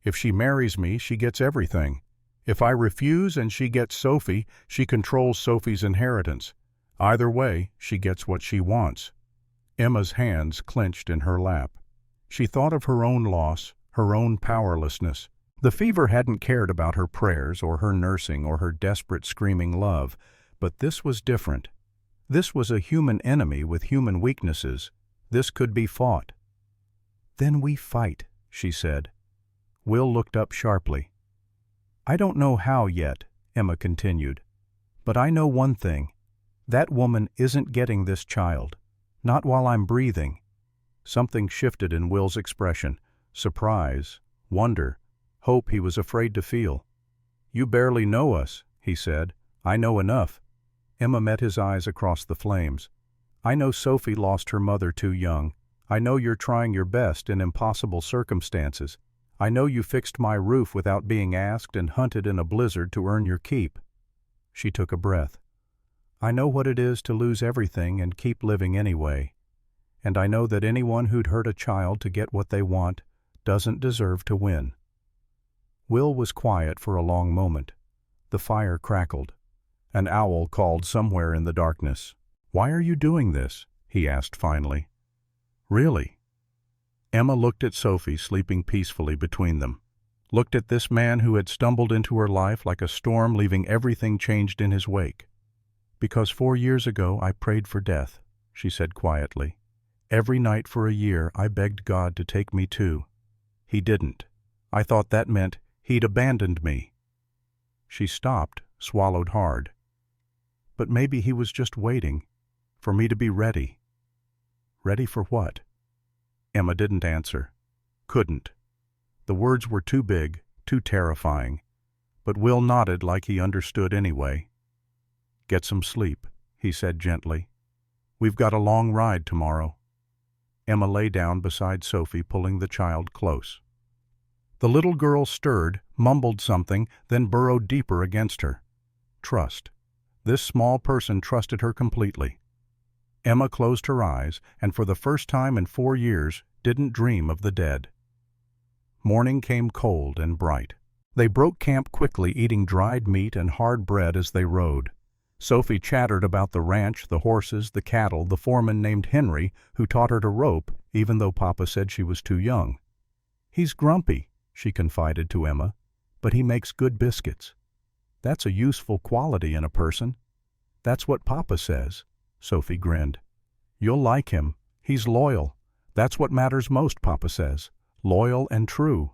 If she marries me, she gets everything. If I refuse and she gets Sophie, she controls Sophie's inheritance. Either way, she gets what she wants. Emma's hands clenched in her lap. She thought of her own loss, her own powerlessness. The fever hadn't cared about her prayers or her nursing or her desperate screaming love, but this was different. This was a human enemy with human weaknesses. This could be fought. Then we fight, she said. Will looked up sharply. I don't know how yet, Emma continued, but I know one thing. That woman isn't getting this child. Not while I'm breathing. Something shifted in Will's expression. Surprise, wonder, hope he was afraid to feel. You barely know us, he said. I know enough. Emma met his eyes across the flames. I know Sophie lost her mother too young. I know you're trying your best in impossible circumstances. I know you fixed my roof without being asked and hunted in a blizzard to earn your keep. She took a breath. I know what it is to lose everything and keep living anyway. And I know that anyone who'd hurt a child to get what they want doesn't deserve to win. Will was quiet for a long moment. The fire crackled. An owl called somewhere in the darkness. Why are you doing this? He asked finally. Really? Emma looked at Sophie sleeping peacefully between them. Looked at this man who had stumbled into her life like a storm, leaving everything changed in his wake. Because 4 years ago I prayed for death, she said quietly. Every night for a year I begged God to take me too. He didn't. I thought that meant he'd abandoned me. She stopped, swallowed hard. But maybe he was just waiting for me to be ready. Ready for what? Emma didn't answer. Couldn't. The words were too big, too terrifying. But Will nodded like he understood anyway. Get some sleep, he said gently. We've got a long ride tomorrow. Emma lay down beside Sophie, pulling the child close. The little girl stirred, mumbled something, then burrowed deeper against her. Trust. This small person trusted her completely. Emma closed her eyes, and for the first time in 4 years, didn't dream of the dead. Morning came cold and bright. They broke camp quickly, eating dried meat and hard bread as they rode. Sophie chattered about the ranch, the horses, the cattle, the foreman named Henry, who taught her to rope, even though Papa said she was too young. "He's grumpy," she confided to Emma, "but he makes good biscuits. That's a useful quality in a person." "That's what Papa says," Sophie grinned. "You'll like him. He's loyal. That's what matters most, Papa says. Loyal and true."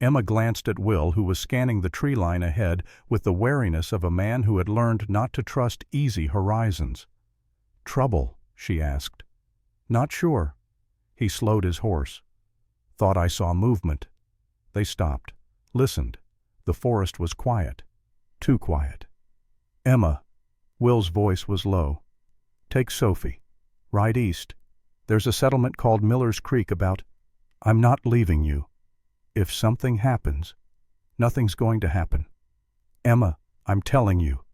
Emma glanced at Will, who was scanning the tree line ahead with the wariness of a man who had learned not to trust easy horizons. "Trouble?" she asked. "Not sure." He slowed his horse. "Thought I saw movement." They stopped, listened. The forest was quiet. Too quiet. "Emma," Will's voice was low, "take Sophie. Ride east. There's a settlement called Miller's Creek about— I'm not leaving you. If something happens, nothing's going to happen. Emma, I'm telling you.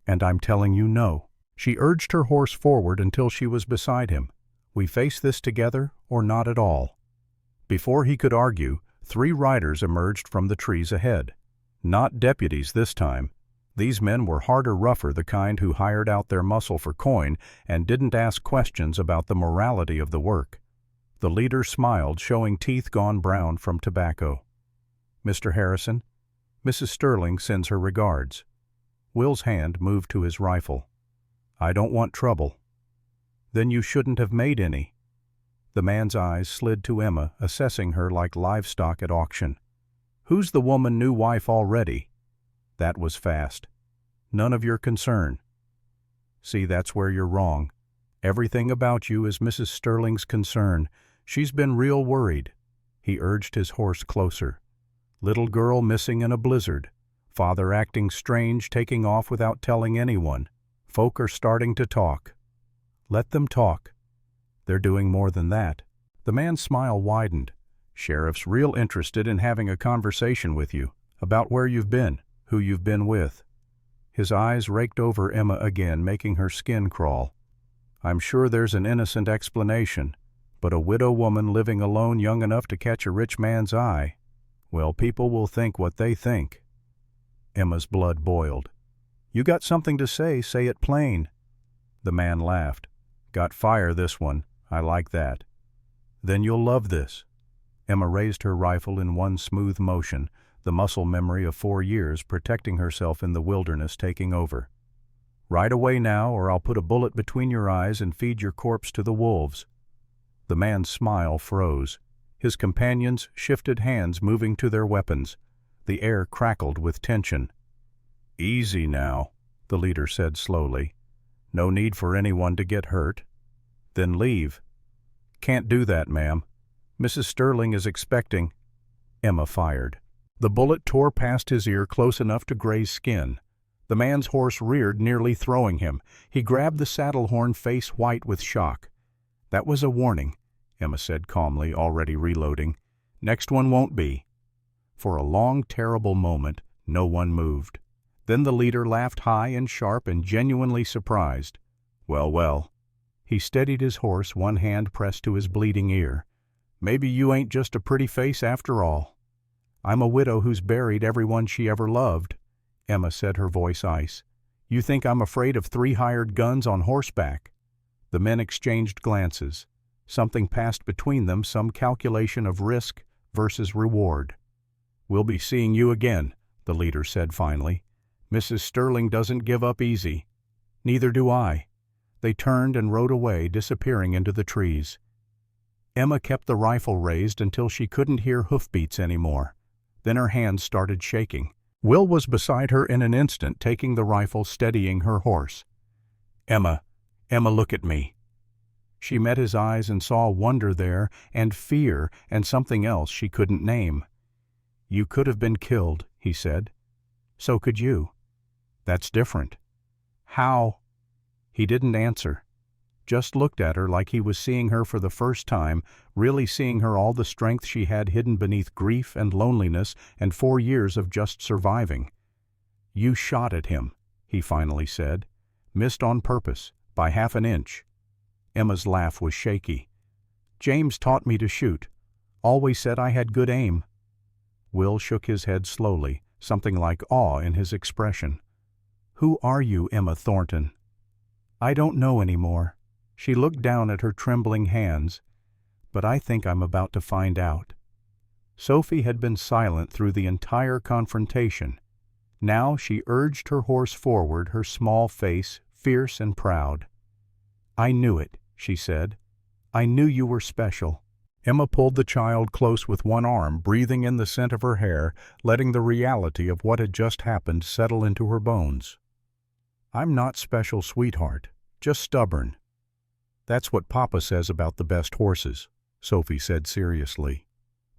And I'm telling you no." She urged her horse forward until she was beside him. "We face this together or not at all." Before he could argue, 3 riders emerged from the trees ahead. Not deputies this time. These men were harder, rougher, the kind who hired out their muscle for coin and didn't ask questions about the morality of the work. The leader smiled, showing teeth gone brown from tobacco. "Mr. Harrison, Mrs. Sterling sends her regards." Will's hand moved to his rifle. "I don't want trouble." "Then you shouldn't have made any." The man's eyes slid to Emma, assessing her like livestock at auction. "Who's the woman new wife already?" That was fast. "None of your concern." "See, that's where you're wrong. Everything about you is Mrs. Sterling's concern. She's been real worried." He urged his horse closer. "Little girl missing in a blizzard. Father acting strange, taking off without telling anyone. Folk are starting to talk." "Let them talk. They're doing more than that." The man's smile widened. "Sheriff's real interested in having a conversation with you, about where you've been, who you've been with." His eyes raked over Emma again, making her skin crawl. "I'm sure there's an innocent explanation, but a widow woman living alone young enough to catch a rich man's eye, well, people will think what they think." Emma's blood boiled. "You got something to say it plain." The man laughed. "Got fire, this one. I like that." "Then you'll love this." Emma raised her rifle in one smooth motion, the muscle memory of 4 years protecting herself in the wilderness taking over. "Ride away now, or I'll put a bullet between your eyes and feed your corpse to the wolves." The man's smile froze. His companions shifted hands, moving to their weapons. The air crackled with tension. "Easy now," the leader said slowly. "No need for anyone to get hurt." "Then leave." "Can't do that, ma'am. Mrs. Sterling is expecting." Emma fired. The bullet tore past his ear close enough to graze skin. The man's horse reared, nearly throwing him. He grabbed the saddle horn, face white with shock. "That was a warning," Emma said calmly, already reloading. "Next one won't be." For a long, terrible moment, no one moved. Then the leader laughed high and sharp and genuinely surprised. "Well, well." He steadied his horse, one hand pressed to his bleeding ear. "Maybe you ain't just a pretty face after all." "I'm a widow who's buried everyone she ever loved," Emma said, her voice ice. "You think I'm afraid of 3 hired guns on horseback?" The men exchanged glances. Something passed between them, some calculation of risk versus reward. "We'll be seeing you again," the leader said finally. "Mrs. Sterling doesn't give up easy." "Neither do I." They turned and rode away, disappearing into the trees. Emma kept the rifle raised until she couldn't hear hoofbeats anymore. Then her hands started shaking. Will was beside her in an instant, taking the rifle, steadying her horse. Emma, look at me." She met his eyes and saw wonder there, and fear, and something else she couldn't name. "You could have been killed," he said. "So could you." "That's different." "How?" He didn't answer. just looked at her like he was seeing her for the first time, really seeing her all the strength she had hidden beneath grief and loneliness and 4 years of just surviving. "You shot at him," he finally said. "Missed on purpose, by half an inch." Emma's laugh was shaky. "James taught me to shoot. Always said I had good aim." Will shook his head slowly, something like awe in his expression. "Who are you, Emma Thornton?" "I don't know anymore." She looked down at her trembling hands. "But I think I'm about to find out." Sophie had been silent through the entire confrontation. Now she urged her horse forward, her small face fierce and proud. "I knew it," she said. "I knew you were special." Emma pulled the child close with one arm, breathing in the scent of her hair, letting the reality of what had just happened settle into her bones. "I'm not special, sweetheart, just stubborn." "That's what Papa says about the best horses," Sophie said seriously.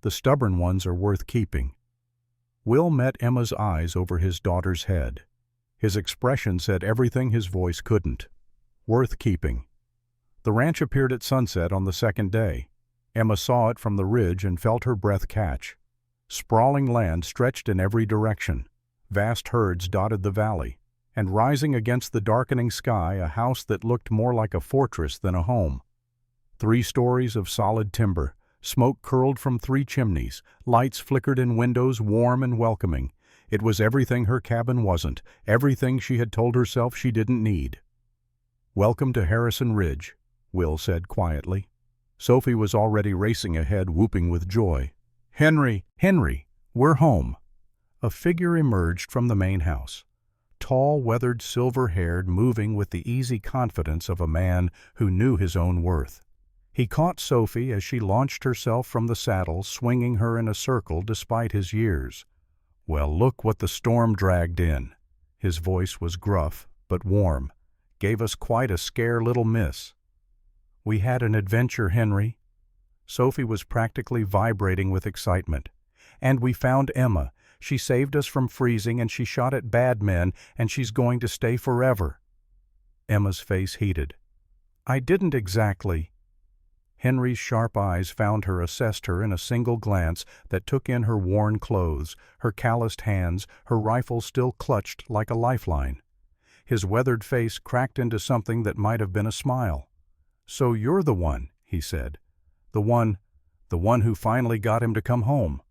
"The stubborn ones are worth keeping." Will met Emma's eyes over his daughter's head. His expression said everything his voice couldn't. Worth keeping. The ranch appeared at sunset on the second day. Emma saw it from the ridge and felt her breath catch. Sprawling land stretched in every direction. Vast herds dotted the valley, and rising against the darkening sky, a house that looked more like a fortress than a home. 3 stories of solid timber, smoke curled from 3 chimneys, lights flickered in windows, warm and welcoming. It was everything her cabin wasn't, everything she had told herself she didn't need. "Welcome to Harrison Ridge," Will said quietly. Sophie was already racing ahead, whooping with joy. "Henry, Henry, we're home." A figure emerged from the main house. Tall, weathered, silver-haired, moving with the easy confidence of a man who knew his own worth. He caught Sophie as she launched herself from the saddle, swinging her in a circle despite his years. "Well, look what the storm dragged in." His voice was gruff, but warm. "Gave us quite a scare, little miss." "We had an adventure, Henry." Sophie was practically vibrating with excitement. "And we found Emma. She saved us from freezing, and she shot at bad men, and she's going to stay forever." Emma's face heated. "I didn't exactly." Henry's sharp eyes found her, assessed her in a single glance that took in her worn clothes, her calloused hands, her rifle still clutched like a lifeline. His weathered face cracked into something that might have been a smile. "So you're the one," he said. The one who finally got him to come home."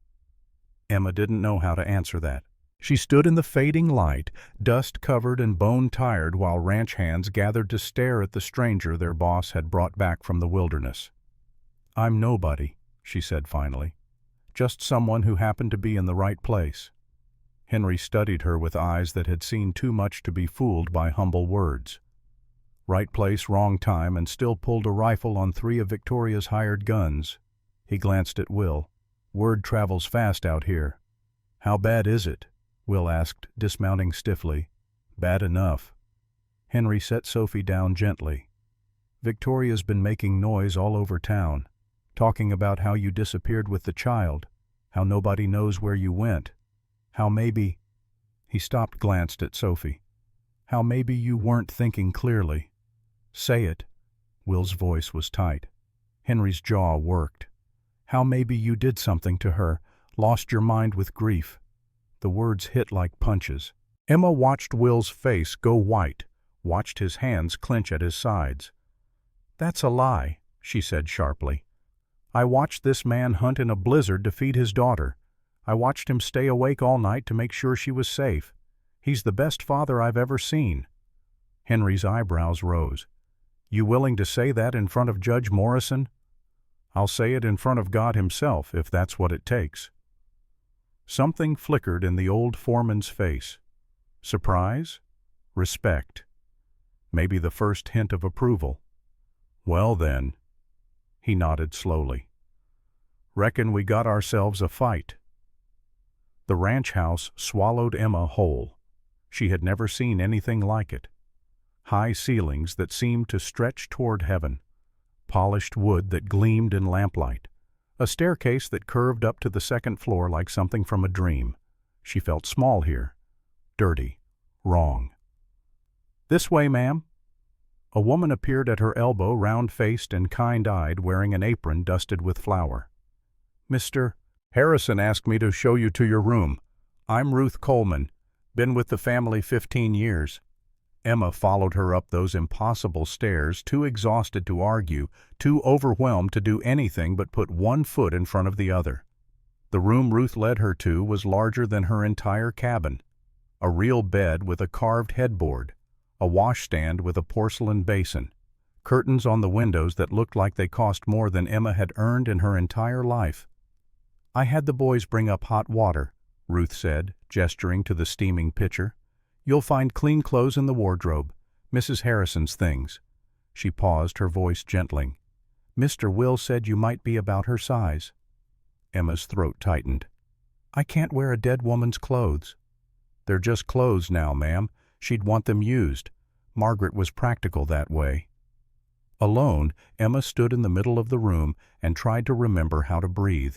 Emma didn't know how to answer that. She stood in the fading light, dust-covered and bone-tired, while ranch hands gathered to stare at the stranger their boss had brought back from the wilderness. "I'm nobody," she said finally. "Just someone who happened to be in the right place." Henry studied her with eyes that had seen too much to be fooled by humble words. Right place, wrong time, and still pulled a rifle on 3 of Victoria's hired guns. He glanced at Will. "Word travels fast out here." "How bad is it?" Will asked, dismounting stiffly. "Bad enough." Henry set Sophie down gently. "Victoria's been making noise all over town, talking about how you disappeared with the child, how nobody knows where you went, how maybe—" He stopped, glanced at Sophie. "How maybe you weren't thinking clearly." "Say it." Will's voice was tight. Henry's jaw worked. "How maybe you did something to her, lost your mind with grief." The words hit like punches. Emma watched Will's face go white, watched his hands clench at his sides. "That's a lie," she said sharply. "I watched this man hunt in a blizzard to feed his daughter. I watched him stay awake all night to make sure she was safe. He's the best father I've ever seen." Henry's eyebrows rose. "You willing to say that in front of Judge Morrison?" "I'll say it in front of God himself, if that's what it takes." Something flickered in the old foreman's face. Surprise? Respect? Maybe the first hint of approval. "Well then," he nodded slowly. "Reckon we got ourselves a fight." The ranch house swallowed Emma whole. She had never seen anything like it. High ceilings that seemed to stretch toward heaven, polished wood that gleamed in lamplight, a staircase that curved up to the second floor like something from a dream. She felt small here, dirty, wrong. "This way, ma'am." A woman appeared at her elbow, round-faced and kind-eyed, wearing an apron dusted with flour. "Mr. Harrison asked me to show you to your room. I'm Ruth Coleman. Been with the family 15 years. Emma followed her up those impossible stairs, too exhausted to argue, too overwhelmed to do anything but put one foot in front of the other. The room Ruth led her to was larger than her entire cabin. A real bed with a carved headboard, a washstand with a porcelain basin, curtains on the windows that looked like they cost more than Emma had earned in her entire life. "I had the boys bring up hot water," Ruth said, gesturing to the steaming pitcher. "You'll find clean clothes in the wardrobe, Mrs. Harrison's things." She paused, her voice gentling. "Mr. Will said you might be about her size." Emma's throat tightened. "I can't wear a dead woman's clothes." "They're just clothes now, ma'am. She'd want them used. Margaret was practical that way." Alone, Emma stood in the middle of the room and tried to remember how to breathe.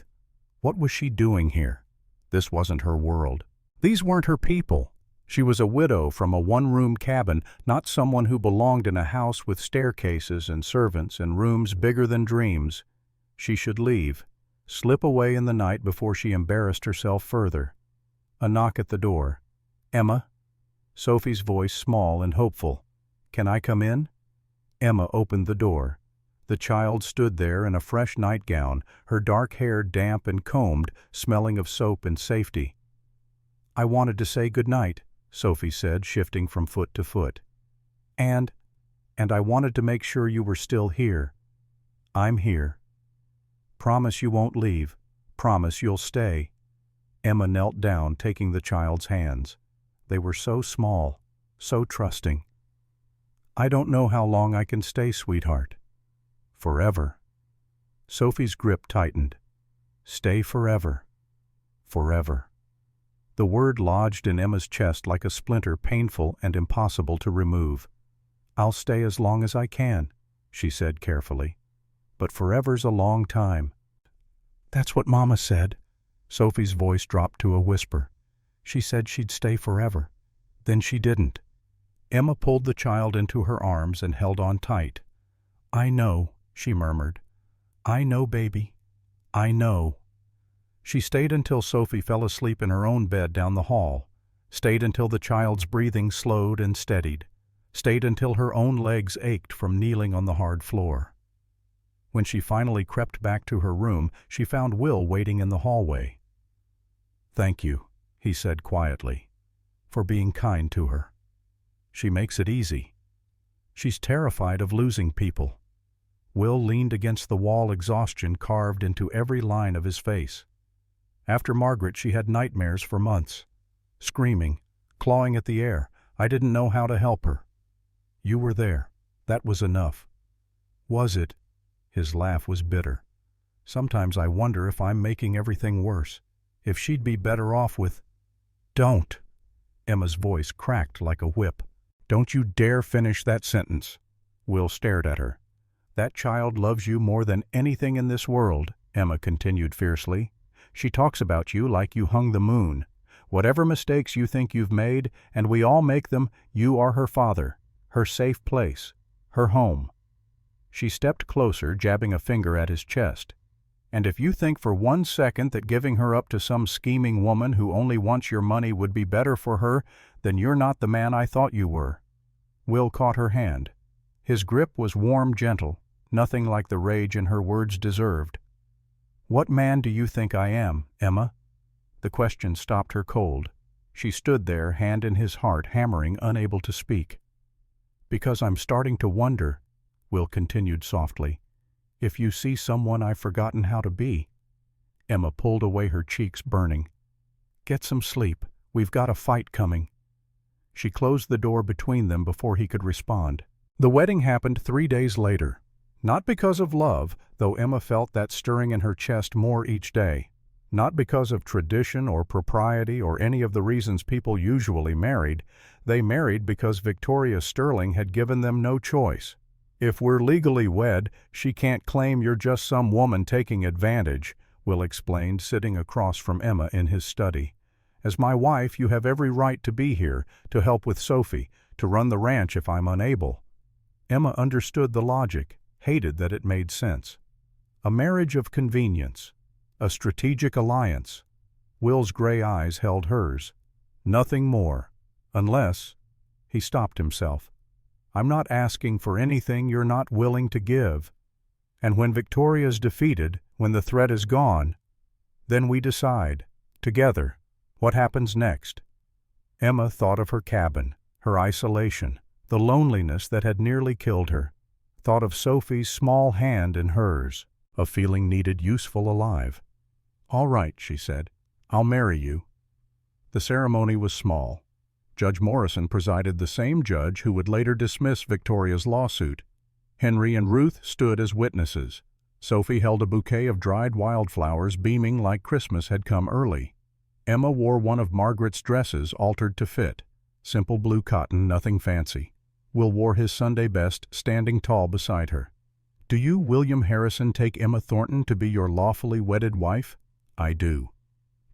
What was she doing here? This wasn't her world. These weren't her people. She was a widow from a one-room cabin, not someone who belonged in a house with staircases and servants and rooms bigger than dreams. She should leave, slip away in the night before she embarrassed herself further. A knock at the door. "Emma?" Sophie's voice small and hopeful. "Can I come in?" Emma opened the door. The child stood there in a fresh nightgown, her dark hair damp and combed, smelling of soap and safety. "I wanted to say good night," Sophie said, shifting from foot to foot. And I wanted to make sure you were still here." "I'm here." "Promise you won't leave. Promise you'll stay." Emma knelt down, taking the child's hands. They were so small, so trusting. "I don't know how long I can stay, sweetheart." "Forever." Sophie's grip tightened. "Stay forever. Forever." The word lodged in Emma's chest like a splinter, painful and impossible to remove. "I'll stay as long as I can," she said carefully. "But forever's a long time." "That's what Mama said." Sophie's voice dropped to a whisper. "She said she'd stay forever. Then she didn't." Emma pulled the child into her arms and held on tight. "I know," she murmured. "I know, baby. I know." She stayed until Sophie fell asleep in her own bed down the hall, stayed until the child's breathing slowed and steadied, stayed until her own legs ached from kneeling on the hard floor. When she finally crept back to her room, she found Will waiting in the hallway. "Thank you," he said quietly, "for being kind to her. She makes it easy. She's terrified of losing people." Will leaned against the wall, exhaustion carved into every line of his face. "After Margaret, she had nightmares for months. Screaming, clawing at the air. I didn't know how to help her. You were there. That was enough." "Was it?" His laugh was bitter. "Sometimes I wonder if I'm making everything worse. If she'd be better off with—" "Don't!" Emma's voice cracked like a whip. "Don't you dare finish that sentence." Will stared at her. "That child loves you more than anything in this world," Emma continued fiercely. "She talks about you like you hung the moon. Whatever mistakes you think you've made, and we all make them, you are her father, her safe place, her home." She stepped closer, jabbing a finger at his chest. "And if you think for 1 second that giving her up to some scheming woman who only wants your money would be better for her, then you're not the man I thought you were." Will caught her hand. His grip was warm, gentle, nothing like the rage in her words deserved. "What man do you think I am, Emma?" The question stopped her cold. She stood there, hand in his heart, hammering, unable to speak. "Because I'm starting to wonder," Will continued softly, "if you see someone I've forgotten how to be." Emma pulled away, her cheeks burning. "Get some sleep. We've got a fight coming." She closed the door between them before he could respond. The wedding happened 3 days later. Not because of love, though Emma felt that stirring in her chest more each day. Not because of tradition or propriety or any of the reasons people usually married. They married because Victoria Sterling had given them no choice. "If we're legally wed, she can't claim you're just some woman taking advantage," Will explained, sitting across from Emma in his study. "As my wife, you have every right to be here, to help with Sophie, to run the ranch if I'm unable." Emma understood the logic, hated that it made sense. A marriage of convenience, a strategic alliance. Will's gray eyes held hers. Nothing more, unless— He stopped himself. I'm not asking for anything you're not willing to give. And when Victoria's defeated, when the threat is gone, then we decide, together, what happens next. Emma thought of her cabin, her isolation, the loneliness that had nearly killed her, thought of Sophie's small hand in hers, a feeling needed useful alive. All right, she said, I'll marry you. The ceremony was small. Judge Morrison presided, the same judge who would later dismiss Victoria's lawsuit. Henry and Ruth stood as witnesses. Sophie held a bouquet of dried wildflowers, beaming like Christmas had come early. Emma wore one of Margaret's dresses altered to fit. Simple blue cotton, nothing fancy. Will wore his Sunday best, standing tall beside her. Do you, William Harrison, take Emma Thornton to be your lawfully wedded wife? I do.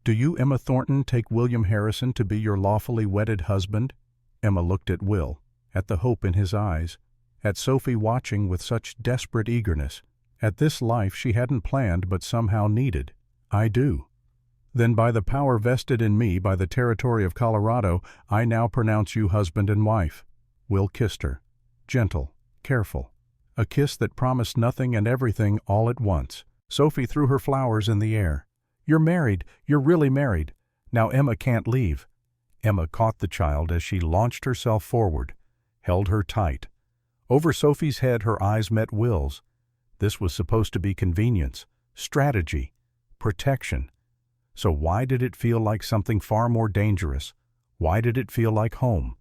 Do you, Emma Thornton, take William Harrison to be your lawfully wedded husband? Emma looked at Will, at the hope in his eyes, at Sophie watching with such desperate eagerness, at this life she hadn't planned but somehow needed. I do. Then by the power vested in me by the territory of Colorado, I now pronounce you husband and wife. Will kissed her. Gentle, careful. A kiss that promised nothing and everything all at once. Sophie threw her flowers in the air. You're married. You're really married. Now Emma can't leave. Emma caught the child as she launched herself forward, held her tight. Over Sophie's head her eyes met Will's. This was supposed to be convenience, strategy, protection. So why did it feel like something far more dangerous? Why did it feel like home?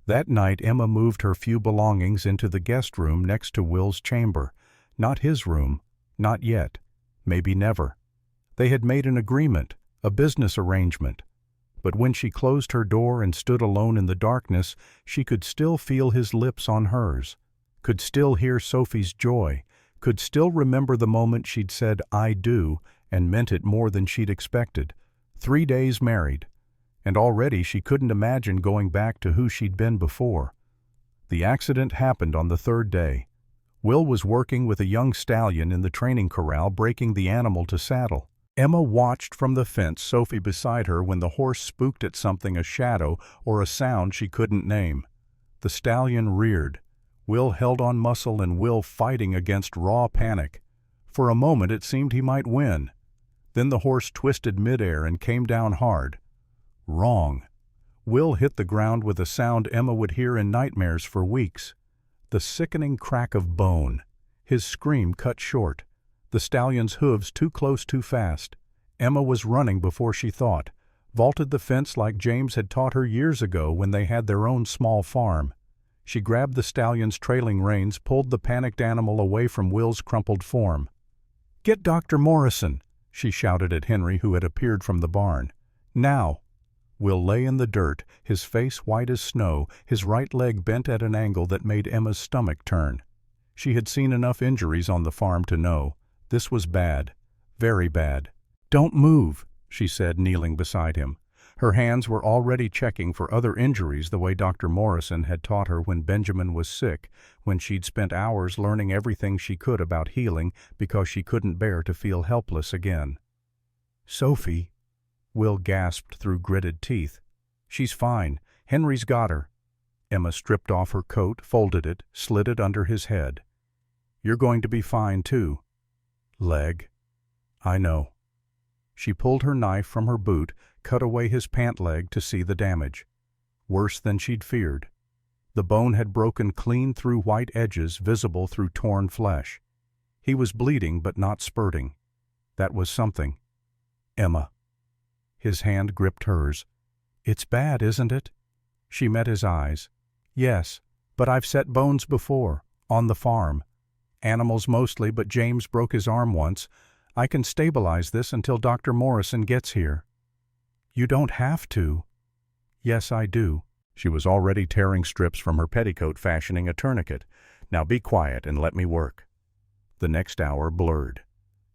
That night Emma moved her few belongings into the guest room next to Will's chamber. Not his room, not yet, maybe never. They had made an agreement, a business arrangement. But when she closed her door and stood alone in the darkness, she could still feel his lips on hers, could still hear Sophie's joy, could still remember the moment she'd said, I do, and meant it more than she'd expected. 3 days married. And already she couldn't imagine going back to who she'd been before. The accident happened on the 3rd day. Will was working with a young stallion in the training corral, breaking the animal to saddle. Emma watched from the fence, Sophie beside her, when the horse spooked at something, a shadow or a sound she couldn't name. The stallion reared. Will held on muscle and Will fighting against raw panic. For a moment it seemed he might win. Then the horse twisted midair and came down hard. Wrong. Will hit the ground with a sound Emma would hear in nightmares for weeks. The sickening crack of bone. His scream cut short. The stallion's hooves too close too fast. Emma was running before she thought, vaulted the fence like James had taught her years ago when they had their own small farm. She grabbed the stallion's trailing reins, pulled the panicked animal away from Will's crumpled form. Get Dr. Morrison, she shouted at Henry, who had appeared from the barn. Now. Will lay in the dirt, his face white as snow, his right leg bent at an angle that made Emma's stomach turn. She had seen enough injuries on the farm to know. This was bad, very bad. Don't move, she said, kneeling beside him. Her hands were already checking for other injuries the way Dr. Morrison had taught her when Benjamin was sick, when she'd spent hours learning everything she could about healing because she couldn't bear to feel helpless again. Sophie, Will gasped through gritted teeth. She's fine. Henry's got her. Emma stripped off her coat, folded it, slid it under his head. You're going to be fine, too. Leg. I know. She pulled her knife from her boot, cut away his pant leg to see the damage. Worse than she'd feared. The bone had broken clean through white edges visible through torn flesh. He was bleeding but not spurting. That was something. Emma. His hand gripped hers. It's bad, isn't it? She met his eyes. Yes, but I've set bones before, on the farm. Animals mostly, but James broke his arm once. I can stabilize this until Dr. Morrison gets here. You don't have to. Yes, I do. She was already tearing strips from her petticoat, fashioning a tourniquet. Now be quiet and let me work. The next hour blurred.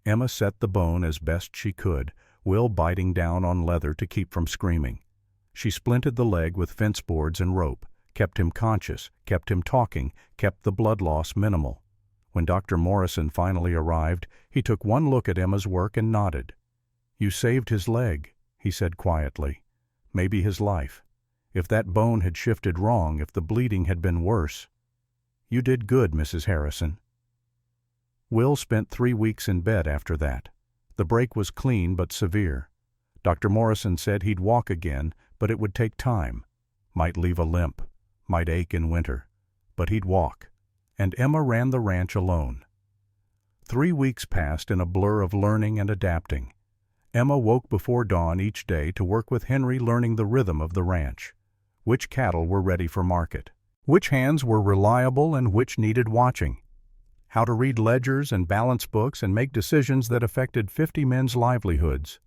Emma set the bone as best she could, Will biting down on leather to keep from screaming. She splinted the leg with fence boards and rope, kept him conscious, kept him talking, kept the blood loss minimal. When Dr. Morrison finally arrived, he took one look at Emma's work and nodded. "You saved his leg," he said quietly. "Maybe his life. If that bone had shifted wrong, if the bleeding had been worse. You did good, Mrs. Harrison." Will spent 3 weeks in bed after that. The break was clean but severe. Dr. Morrison said he'd walk again, but it would take time. Might leave a limp, might ache in winter, but he'd walk. And Emma ran the ranch alone. 3 weeks passed in a blur of learning and adapting. Emma woke before dawn each day to work with Henry, learning the rhythm of the ranch. Which cattle were ready for market, which hands were reliable and which needed watching. How to read ledgers and balance books and make decisions that affected 50 men's livelihoods.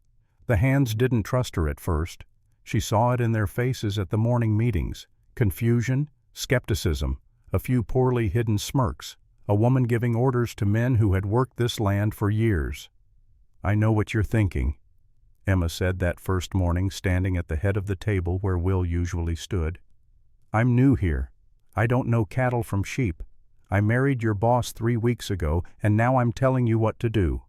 The hands didn't trust her at first. She saw it in their faces at the morning meetings. Confusion, skepticism, a few poorly hidden smirks, a woman giving orders to men who had worked this land for years. "I know what you're thinking," Emma said that first morning, standing at the head of the table where Will usually stood. "I'm new here. I don't know cattle from sheep. I married your boss 3 weeks ago, and now I'm telling you what to do."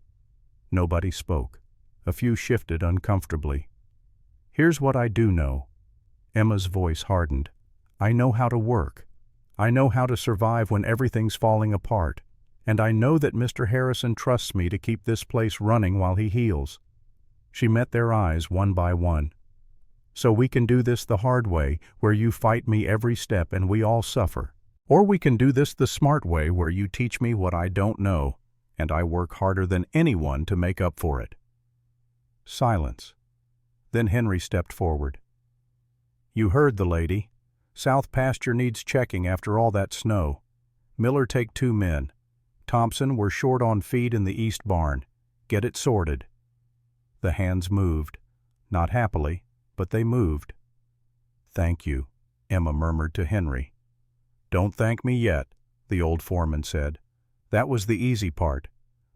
Nobody spoke. A few shifted uncomfortably. "Here's what I do know." Emma's voice hardened. "I know how to work. I know how to survive when everything's falling apart. And I know that Mr. Harrison trusts me to keep this place running while he heals." She met their eyes one by one. "So we can do this the hard way, where you fight me every step and we all suffer. Or we can do this the smart way, where you teach me what I don't know, and I work harder than anyone to make up for it." Silence. Then Henry stepped forward. "You heard the lady. South pasture needs checking after all that snow. Miller take 2 men. Thompson, we're short on feed in the east barn. Get it sorted." The hands moved. Not happily, but they moved. "Thank you," Emma murmured to Henry. "Don't thank me yet," the old foreman said. "That was the easy part.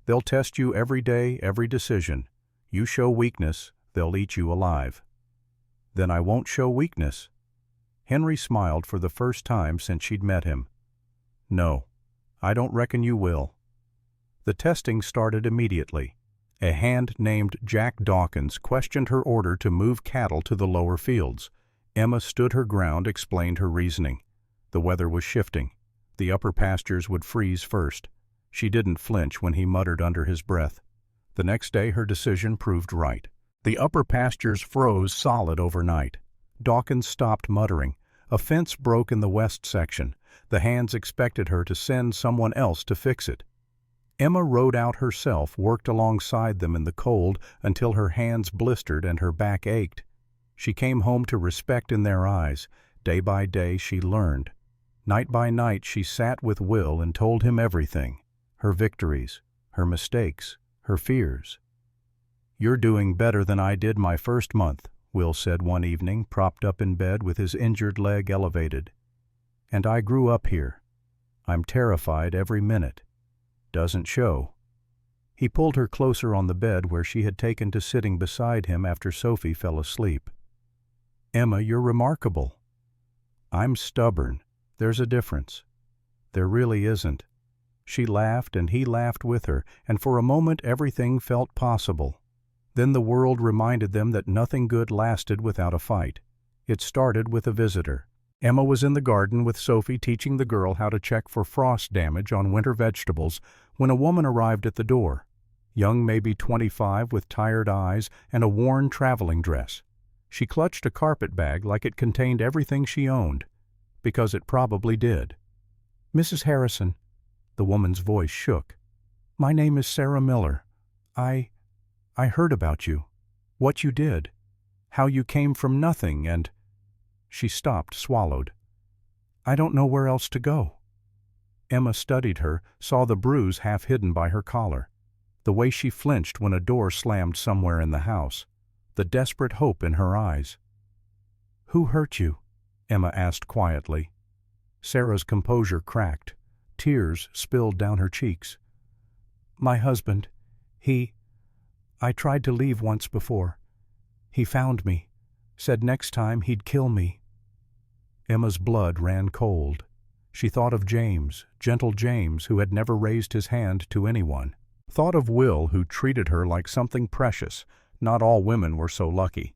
They'll test you every day, every decision. You show weakness, they'll eat you alive." "Then I won't show weakness." Henry smiled for the first time since she'd met him. "No, I don't reckon you will." The testing started immediately. A hand named Jack Dawkins questioned her order to move cattle to the lower fields. Emma stood her ground, explained her reasoning. The weather was shifting. The upper pastures would freeze first. She didn't flinch when he muttered under his breath. The next day her decision proved right. The upper pastures froze solid overnight. Dawkins stopped muttering. A fence broke in the west section. The hands expected her to send someone else to fix it. Emma rode out herself, worked alongside them in the cold until her hands blistered and her back ached. She came home to respect in their eyes. Day by day she learned. Night by night she sat with Will and told him everything. Her victories, her mistakes, her fears. "You're doing better than I did my first month," Will said one evening, propped up in bed with his injured leg elevated. "And I grew up here. I'm terrified every minute. Doesn't show." He pulled her closer on the bed where she had taken to sitting beside him after Sophie fell asleep. "Emma, you're remarkable." "I'm stubborn. There's a difference." "There really isn't." She laughed and he laughed with her, and for a moment everything felt possible. Then the world reminded them that nothing good lasted without a fight. It started with a visitor. Emma was in the garden with Sophie teaching the girl how to check for frost damage on winter vegetables when a woman arrived at the door. Young, maybe 25, with tired eyes and a worn traveling dress. She clutched a carpet bag like it contained everything she owned, because it probably did. "Mrs. Harrison," the woman's voice shook. "My name is Sarah Miller. I heard about you, what you did, how you came from nothing and—" She stopped, swallowed. "I don't know where else to go." Emma studied her, saw the bruise half hidden by her collar, the way she flinched when a door slammed somewhere in the house, the desperate hope in her eyes. "Who hurt you?" Emma asked quietly. Sarah's composure cracked. Tears spilled down her cheeks. "My husband. I tried to leave once before. He found me, said next time he'd kill me." Emma's blood ran cold. She thought of James, gentle James, who had never raised his hand to anyone. Thought of Will, who treated her like something precious. Not all women were so lucky.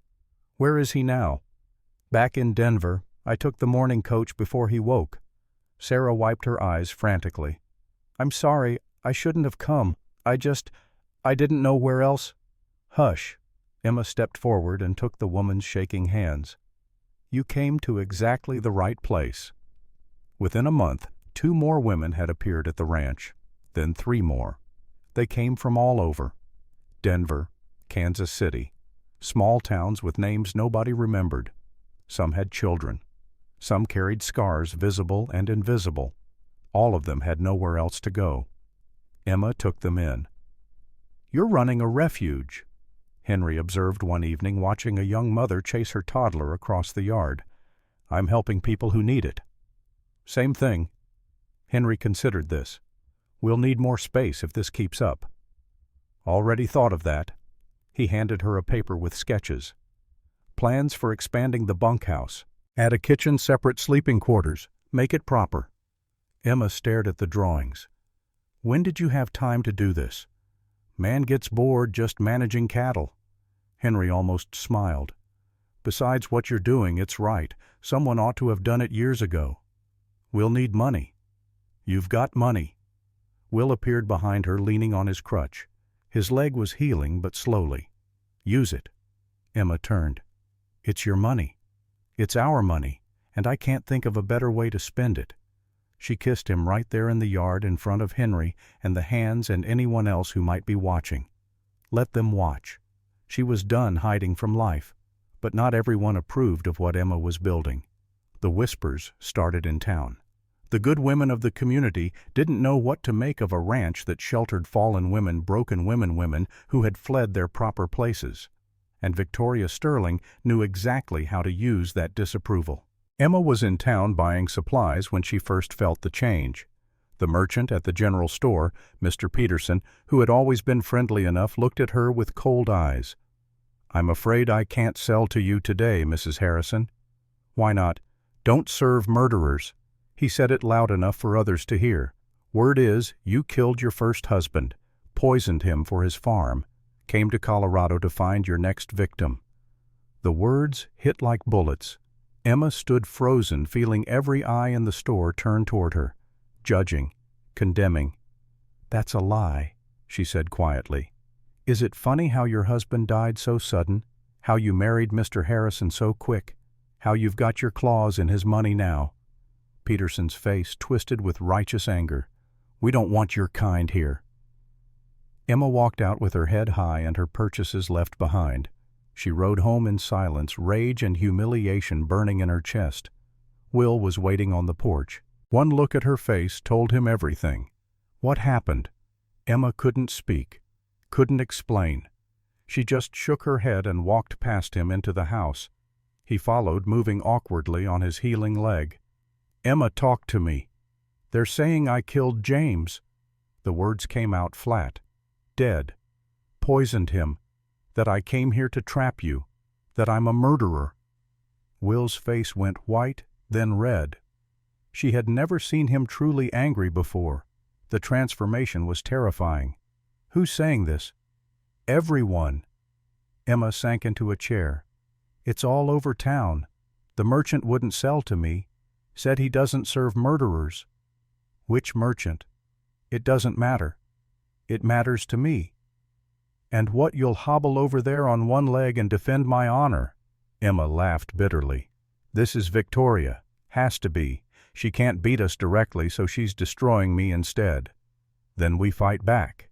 Where is he now? Back in Denver. I took the morning coach before he woke. Sarah wiped her eyes frantically. I'm sorry, I shouldn't have come. I didn't know where else. Hush. Emma stepped forward and took the woman's shaking hands. You came to exactly the right place. Within a month, 2 more women had appeared at the ranch, then 3 more. They came from all over. Denver, Kansas City, small towns with names nobody remembered. Some had children. Some carried scars, visible and invisible. All of them had nowhere else to go. Emma took them in. You're running a refuge, Henry observed one evening watching a young mother chase her toddler across the yard. I'm helping people who need it. Same thing. Henry considered this. We'll need more space if this keeps up. Already thought of that. He handed her a paper with sketches. Plans for expanding the bunkhouse. Add a kitchen, separate sleeping quarters. Make it proper. Emma stared at the drawings. When did you have time to do this? Man gets bored just managing cattle. Henry almost smiled. Besides what you're doing, it's right. Someone ought to have done it years ago. We'll need money. You've got money. Will appeared behind her, leaning on his crutch. His leg was healing, but slowly. Use it. Emma turned. It's your money. It's our money, and I can't think of a better way to spend it. She kissed him right there in the yard in front of Henry and the hands and anyone else who might be watching. Let them watch. She was done hiding from life, but not everyone approved of what Emma was building. The whispers started in town. The good women of the community didn't know what to make of a ranch that sheltered fallen women, broken women who had fled their proper places. And Victoria Sterling knew exactly how to use that disapproval. Emma was in town buying supplies when she first felt the change. The merchant at the general store, Mr. Peterson, who had always been friendly enough, looked at her with cold eyes. I'm afraid I can't sell to you today, Mrs. Harrison. Why not? Don't serve murderers. He said it loud enough for others to hear. Word is, you killed your first husband, poisoned him for his farm, came to Colorado to find your next victim. The words hit like bullets. Emma stood frozen, feeling every eye in the store turn toward her, judging, condemning. That's a lie, she said quietly. Is it funny how your husband died so sudden, how you married Mr. Harrison so quick, how you've got your claws in his money now? Peterson's face twisted with righteous anger. We don't want your kind here. Emma walked out with her head high and her purchases left behind. She rode home in silence, rage and humiliation burning in her chest. Will was waiting on the porch. One look at her face told him everything. What happened? Emma couldn't speak, couldn't explain. She just shook her head and walked past him into the house. He followed, moving awkwardly on his healing leg. Emma, talk to me. They're saying I killed James. The words came out flat. Dead. Poisoned him. That I came here to trap you. That I'm a murderer. Will's face went white, then red. She had never seen him truly angry before. The transformation was terrifying. Who's saying this? Everyone. Emma sank into a chair. It's all over town. The merchant wouldn't sell to me. Said he doesn't serve murderers. Which merchant? It doesn't matter. It matters to me. And what, you'll hobble over there on one leg and defend my honor? Emma laughed bitterly. This is Victoria. Has to be. She can't beat us directly, so she's destroying me instead. Then we fight back.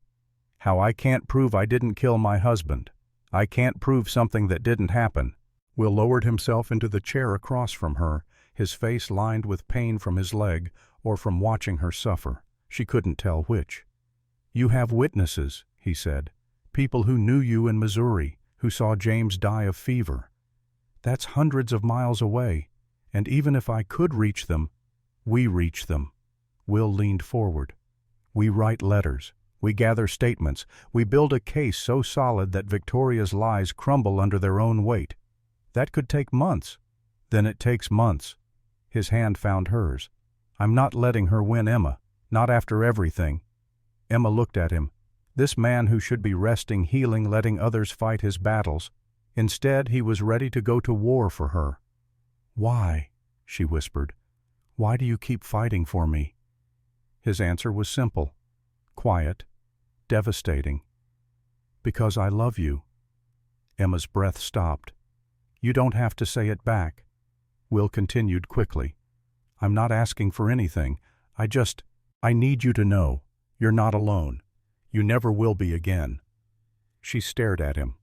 How I can't prove I didn't kill my husband. I can't prove something that didn't happen. Will lowered himself into the chair across from her, his face lined with pain from his leg or from watching her suffer. She couldn't tell which. You have witnesses, he said. People who knew you in Missouri, who saw James die of fever. That's hundreds of miles away, and even if I could reach them, we reach them. Will leaned forward. We write letters. We gather statements. We build a case so solid that Victoria's lies crumble under their own weight. That could take months. Then it takes months. His hand found hers. "I'm not letting her win, Emma. Not after everything." Emma looked at him. This man who should be resting, healing, letting others fight his battles. Instead, he was ready to go to war for her. "Why?" she whispered. "Why do you keep fighting for me?" His answer was simple, quiet, devastating. "Because I love you." Emma's breath stopped. "You don't have to say it back." Will continued quickly. "I'm not asking for anything. I need you to know. You're not alone. You never will be again." She stared at him.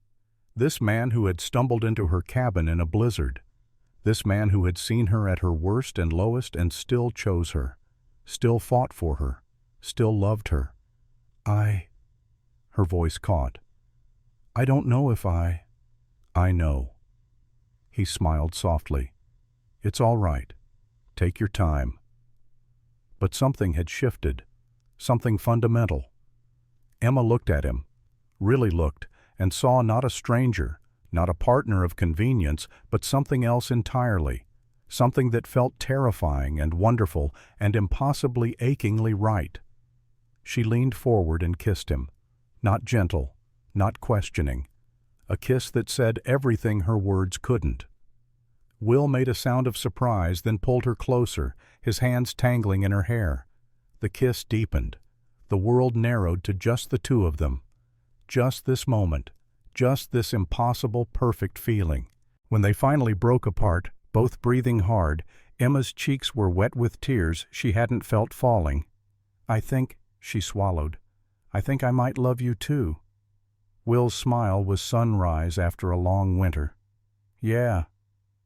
This man who had stumbled into her cabin in a blizzard. This man who had seen her at her worst and lowest and still chose her, still fought for her, still loved her. Her voice caught. "I don't know if I know." He smiled softly. "It's all right. Take your time." But something had shifted, something fundamental. Emma looked at him, really looked, and saw not a stranger, not a partner of convenience, but something else entirely, something that felt terrifying and wonderful and impossibly achingly right. She leaned forward and kissed him, not gentle, not questioning, a kiss that said everything her words couldn't. Will made a sound of surprise, then pulled her closer, his hands tangling in her hair. The kiss deepened. The world narrowed to just the two of them. Just this moment, just this impossible, perfect feeling. When they finally broke apart, both breathing hard, Emma's cheeks were wet with tears she hadn't felt falling. "I think," she swallowed, "I think I might love you too." Will's smile was sunrise after a long winter. "Yeah.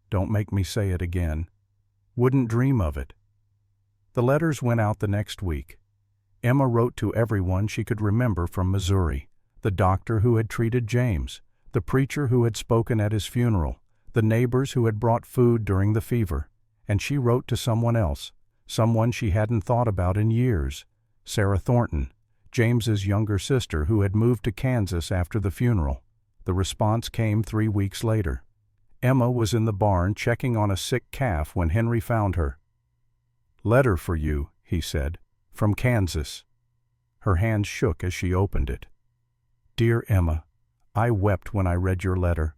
Don't make me say it again. Wouldn't dream of it." The letters went out the next week. Emma wrote to everyone she could remember from Missouri. The doctor who had treated James, the preacher who had spoken at his funeral, the neighbors who had brought food during the fever. And she wrote to someone else, someone she hadn't thought about in years, Sarah Thornton, James's younger sister who had moved to Kansas after the funeral. The response came 3 weeks later. Emma was in the barn checking on a sick calf when Henry found her. "Letter for you," he said, "from Kansas." Her hand shook as she opened it. "Dear Emma, I wept when I read your letter.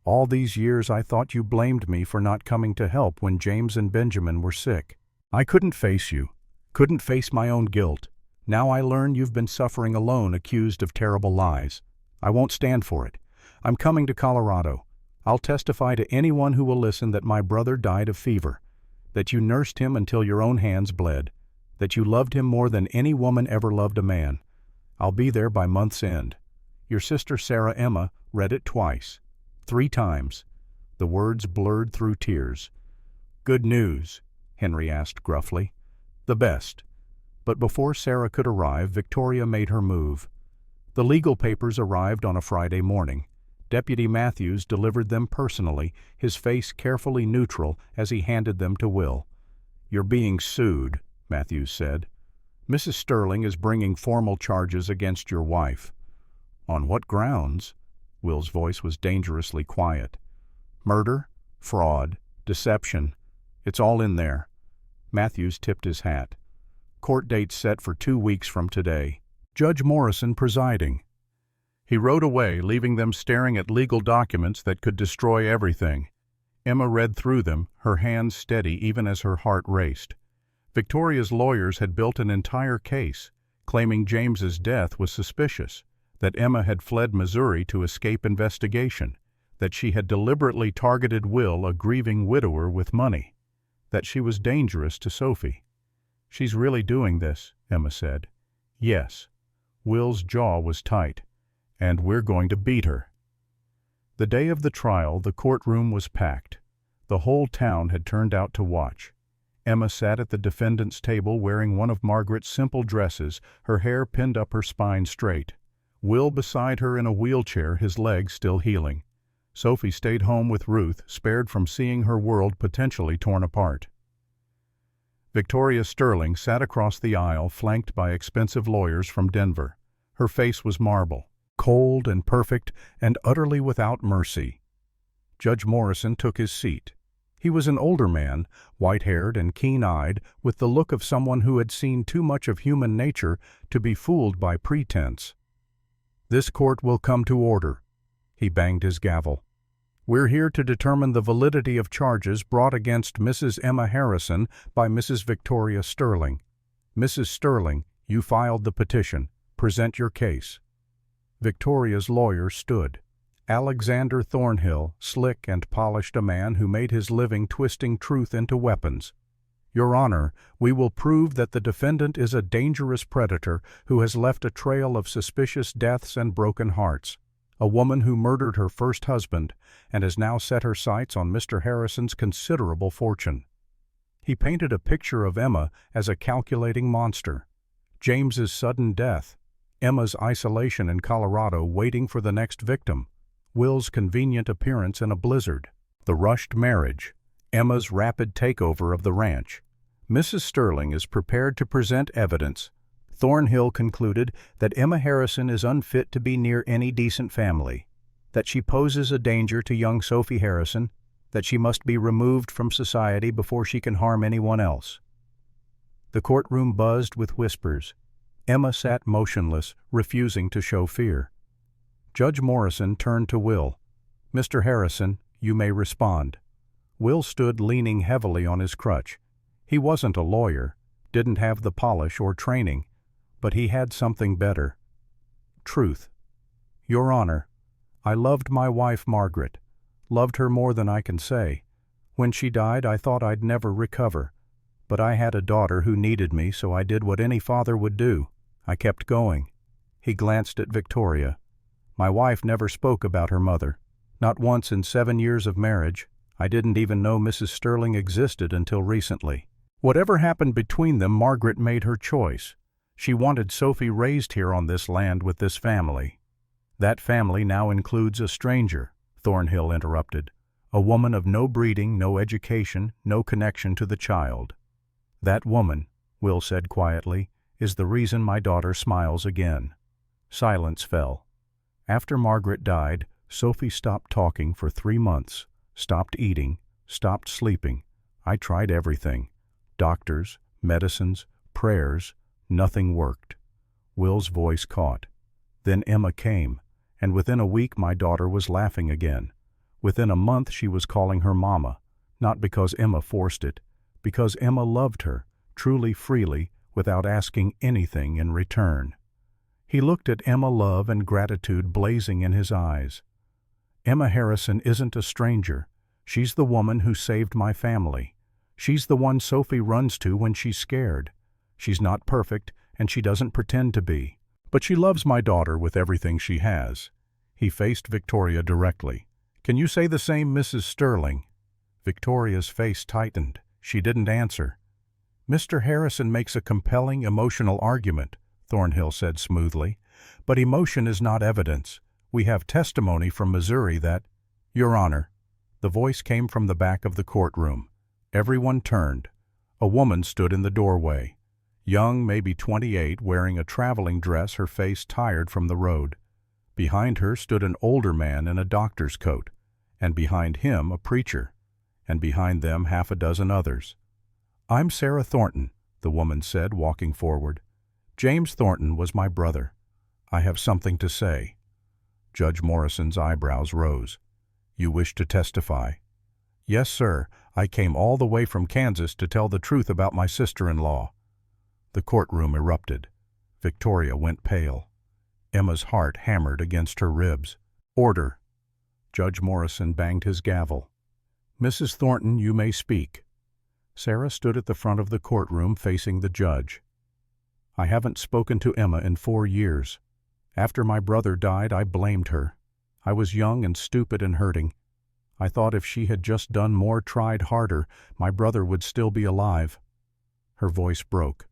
All these years I thought you blamed me for not coming to help when James and Benjamin were sick. I couldn't face you, couldn't face my own guilt. Now I learn you've been suffering alone, accused of terrible lies. I won't stand for it. I'm coming to Colorado. I'll testify to anyone who will listen that my brother died of fever, that you nursed him until your own hands bled, that you loved him more than any woman ever loved a man. I'll be there by month's end." Your sister Sarah Emma read it twice, 3 times. The words blurred through tears. "Good news?" Henry asked gruffly. "The best." But before Sarah could arrive, Victoria made her move. The legal papers arrived on a Friday morning. Deputy Matthews delivered them personally, his face carefully neutral as he handed them to Will. "You're being sued," Matthews said. "Mrs. Sterling is bringing formal charges against your wife." "On what grounds?" Will's voice was dangerously quiet. "Murder, fraud, deception. It's all in there." Matthews tipped his hat. "Court date set for 2 weeks from today. Judge Morrison presiding." He rode away, leaving them staring at legal documents that could destroy everything. Emma read through them, her hands steady even as her heart raced. Victoria's lawyers had built an entire case, claiming James's death was suspicious, that Emma had fled Missouri to escape investigation, that she had deliberately targeted Will, a grieving widower, with money, that she was dangerous to Sophie. "She's really doing this," Emma said. "Yes." Will's jaw was tight. "And we're going to beat her." The day of the trial, the courtroom was packed. The whole town had turned out to watch. Emma sat at the defendant's table wearing one of Margaret's simple dresses, her hair pinned up her spine straight. Will beside her in a wheelchair, his legs still healing. Sophie stayed home with Ruth, spared from seeing her world potentially torn apart. Victoria Sterling sat across the aisle, flanked by expensive lawyers from Denver. Her face was marble, cold and perfect and utterly without mercy. Judge Morrison took his seat. He was an older man, white-haired and keen-eyed, with the look of someone who had seen too much of human nature to be fooled by pretense. "This court will come to order." He banged his gavel. "We're here to determine the validity of charges brought against Mrs. Emma Harrison by Mrs. Victoria Sterling. Mrs. Sterling, you filed the petition. Present your case." Victoria's lawyer stood. Alexander Thornhill, slick and polished, a man who made his living twisting truth into weapons. "Your Honor, we will prove that the defendant is a dangerous predator who has left a trail of suspicious deaths and broken hearts. A woman who murdered her first husband and has now set her sights on Mr. Harrison's considerable fortune." He painted a picture of Emma as a calculating monster. James's sudden death, Emma's isolation in Colorado waiting for the next victim, Will's convenient appearance in a blizzard, the rushed marriage, Emma's rapid takeover of the ranch. Mrs. Sterling is prepared to present evidence. Thornhill concluded that Emma Harrison is unfit to be near any decent family, that she poses a danger to young Sophie Harrison, that she must be removed from society before she can harm anyone else. The courtroom buzzed with whispers. Emma sat motionless, refusing to show fear. Judge Morrison turned to Will. "Mr. Harrison, you may respond." Will stood leaning heavily on his crutch. He wasn't a lawyer, didn't have the polish or training, but he had something better. Truth. "Your Honor, I loved my wife Margaret, loved her more than I can say. When she died, I thought I'd never recover. But I had a daughter who needed me, so I did what any father would do. I kept going." He glanced at Victoria. "My wife never spoke about her mother. Not once in 7 years of marriage. I didn't even know Mrs. Sterling existed until recently. Whatever happened between them, Margaret made her choice. She wanted Sophie raised here on this land with this family." "That family now includes a stranger," Thornhill interrupted. "A woman of no breeding, no education, no connection to the child." "That woman," Will said quietly, "is the reason my daughter smiles again." Silence fell. After Margaret died, Sophie stopped talking for 3 months, stopped eating, stopped sleeping. I tried everything. Doctors, medicines, prayers, nothing worked. Will's voice caught. "Then Emma came, and within a week my daughter was laughing again. Within a month she was calling her mama, not because Emma forced it, because Emma loved her, truly freely, without asking anything in return." He looked at Emma, love and gratitude blazing in his eyes. "Emma Harrison isn't a stranger. She's the woman who saved my family. She's the one Sophie runs to when she's scared. She's not perfect, and she doesn't pretend to be. But she loves my daughter with everything she has." He faced Victoria directly. "Can you say the same, Mrs. Sterling?" Victoria's face tightened. She didn't answer. "Mr. Harrison makes a compelling, emotional argument," Thornhill said smoothly. "But emotion is not evidence. We have testimony from Missouri that—" "Your Honor." The voice came from the back of the courtroom. Everyone turned. A woman stood in the doorway. Young, maybe 28, wearing a traveling dress, her face tired from the road. Behind her stood an older man in a doctor's coat, and behind him a preacher, and behind them half a dozen others. "I'm Sarah Thornton," the woman said, walking forward. "James Thornton was my brother. I have something to say." Judge Morrison's eyebrows rose. "You wish to testify?" "Yes, sir. I came all the way from Kansas to tell the truth about my sister-in-law." The courtroom erupted. Victoria went pale. Emma's heart hammered against her ribs. "Order." Judge Morrison banged his gavel. "Mrs. Thornton, you may speak." Sarah stood at the front of the courtroom facing the judge. "I haven't spoken to Emma in 4 years. After my brother died, I blamed her. I was young and stupid and hurting. I thought if she had just done more, tried harder, my brother would still be alive." Her voice broke.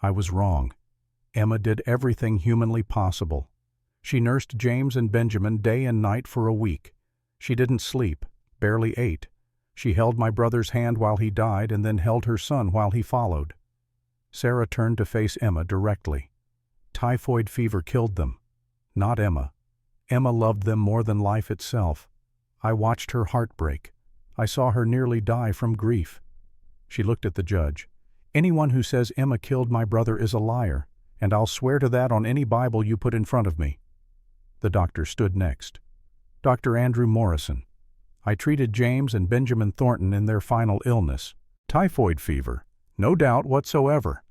"I was wrong. Emma did everything humanly possible. She nursed James and Benjamin day and night for a week. She didn't sleep, barely ate. She held my brother's hand while he died and then held her son while he followed." Sarah turned to face Emma directly. "Typhoid fever killed them, not Emma. Emma loved them more than life itself. I watched her heart break. I saw her nearly die from grief." She looked at the judge. "Anyone who says Emma killed my brother is a liar, and I'll swear to that on any Bible you put in front of me." The doctor stood next. "Dr. Andrew Morrison. I treated James and Benjamin Thornton in their final illness. Typhoid fever. No doubt whatsoever.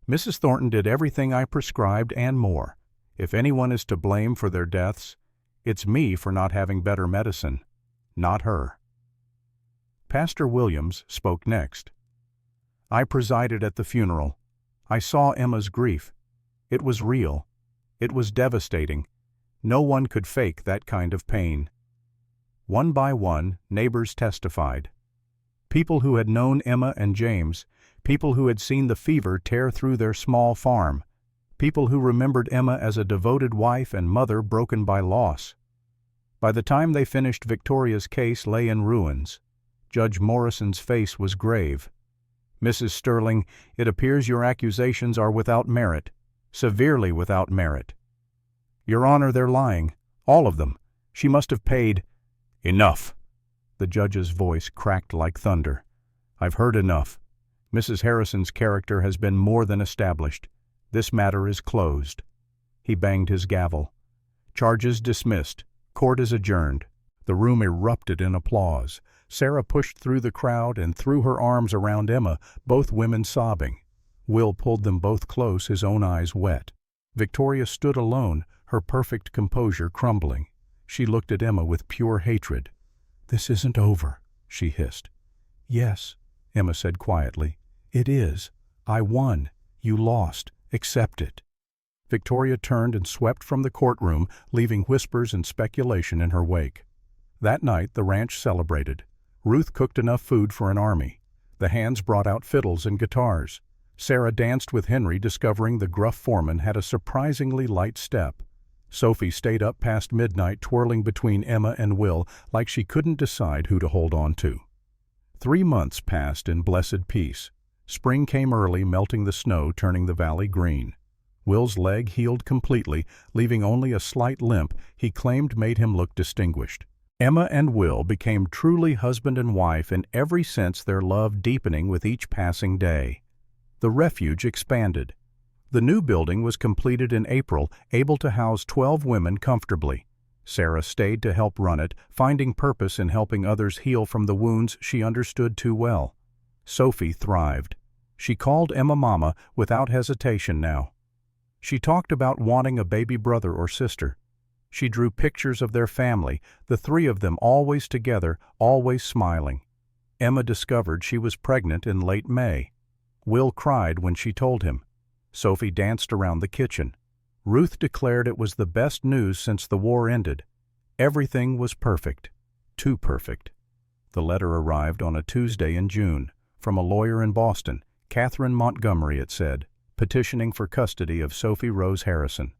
Mrs. Thornton did everything I prescribed and more. If anyone is to blame for their deaths, it's me for not having better medicine, not her." Pastor Williams spoke next. "I presided at the funeral. I saw Emma's grief. It was real. It was devastating. No one could fake that kind of pain." One by one, neighbors testified. People who had known Emma and James, people who had seen the fever tear through their small farm, people who remembered Emma as a devoted wife and mother broken by loss. By the time they finished, Victoria's case lay in ruins. Judge Morrison's face was grave. "Mrs. Sterling, it appears your accusations are without merit, severely without merit." "Your Honor, they're lying. All of them. She must have paid—" "Enough!" The judge's voice cracked like thunder. "I've heard enough. Mrs. Harrison's character has been more than established. This matter is closed." He banged his gavel. "Charges dismissed. Court is adjourned." The room erupted in applause. Sarah pushed through the crowd and threw her arms around Emma, both women sobbing. Will pulled them both close, his own eyes wet. Victoria stood alone, her perfect composure crumbling. She looked at Emma with pure hatred. "This isn't over," she hissed. "Yes," Emma said quietly. "It is. I won. You lost. Accept it." Victoria turned and swept from the courtroom, leaving whispers and speculation in her wake. That night the ranch celebrated. Ruth cooked enough food for an army. The hands brought out fiddles and guitars. Sarah danced with Henry, discovering the gruff foreman had a surprisingly light step. Sophie stayed up past midnight, twirling between Emma and Will like she couldn't decide who to hold on to. 3 months passed in blessed peace. Spring came early, melting the snow, turning the valley green. Will's leg healed completely, leaving only a slight limp he claimed made him look distinguished. Emma and Will became truly husband and wife, in every sense, their love deepening with each passing day. The refuge expanded. The new building was completed in April, able to house 12 women comfortably. Sarah stayed to help run it, finding purpose in helping others heal from the wounds she understood too well. Sophie thrived. She called Emma Mama without hesitation now. She talked about wanting a baby brother or sister. She drew pictures of their family, the 3 of them always together, always smiling. Emma discovered she was pregnant in late May. Will cried when she told him. Sophie danced around the kitchen. Ruth declared it was the best news since the war ended. Everything was perfect. Too perfect. The letter arrived on a Tuesday in June, from a lawyer in Boston, Catherine Montgomery, it said, petitioning for custody of Sophie Rose Harrison.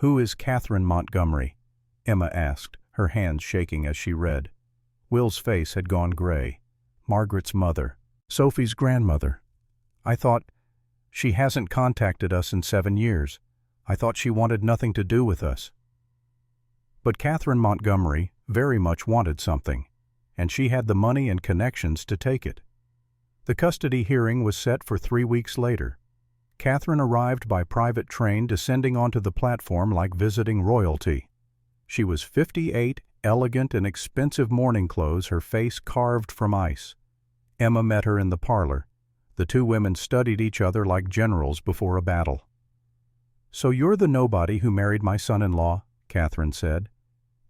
"Who is Catherine Montgomery?" Emma asked, her hands shaking as she read. Will's face had gone gray. "Margaret's mother. Sophie's grandmother. I thought, she hasn't contacted us in 7 years. I thought she wanted nothing to do with us." But Catherine Montgomery very much wanted something, and she had the money and connections to take it. The custody hearing was set for 3 weeks later. Catherine arrived by private train, descending onto the platform like visiting royalty. She was 58, elegant in expensive mourning clothes, her face carved from ice. Emma met her in the parlor. The 2 women studied each other like generals before a battle. "So you're the nobody who married my son-in-law," Catherine said.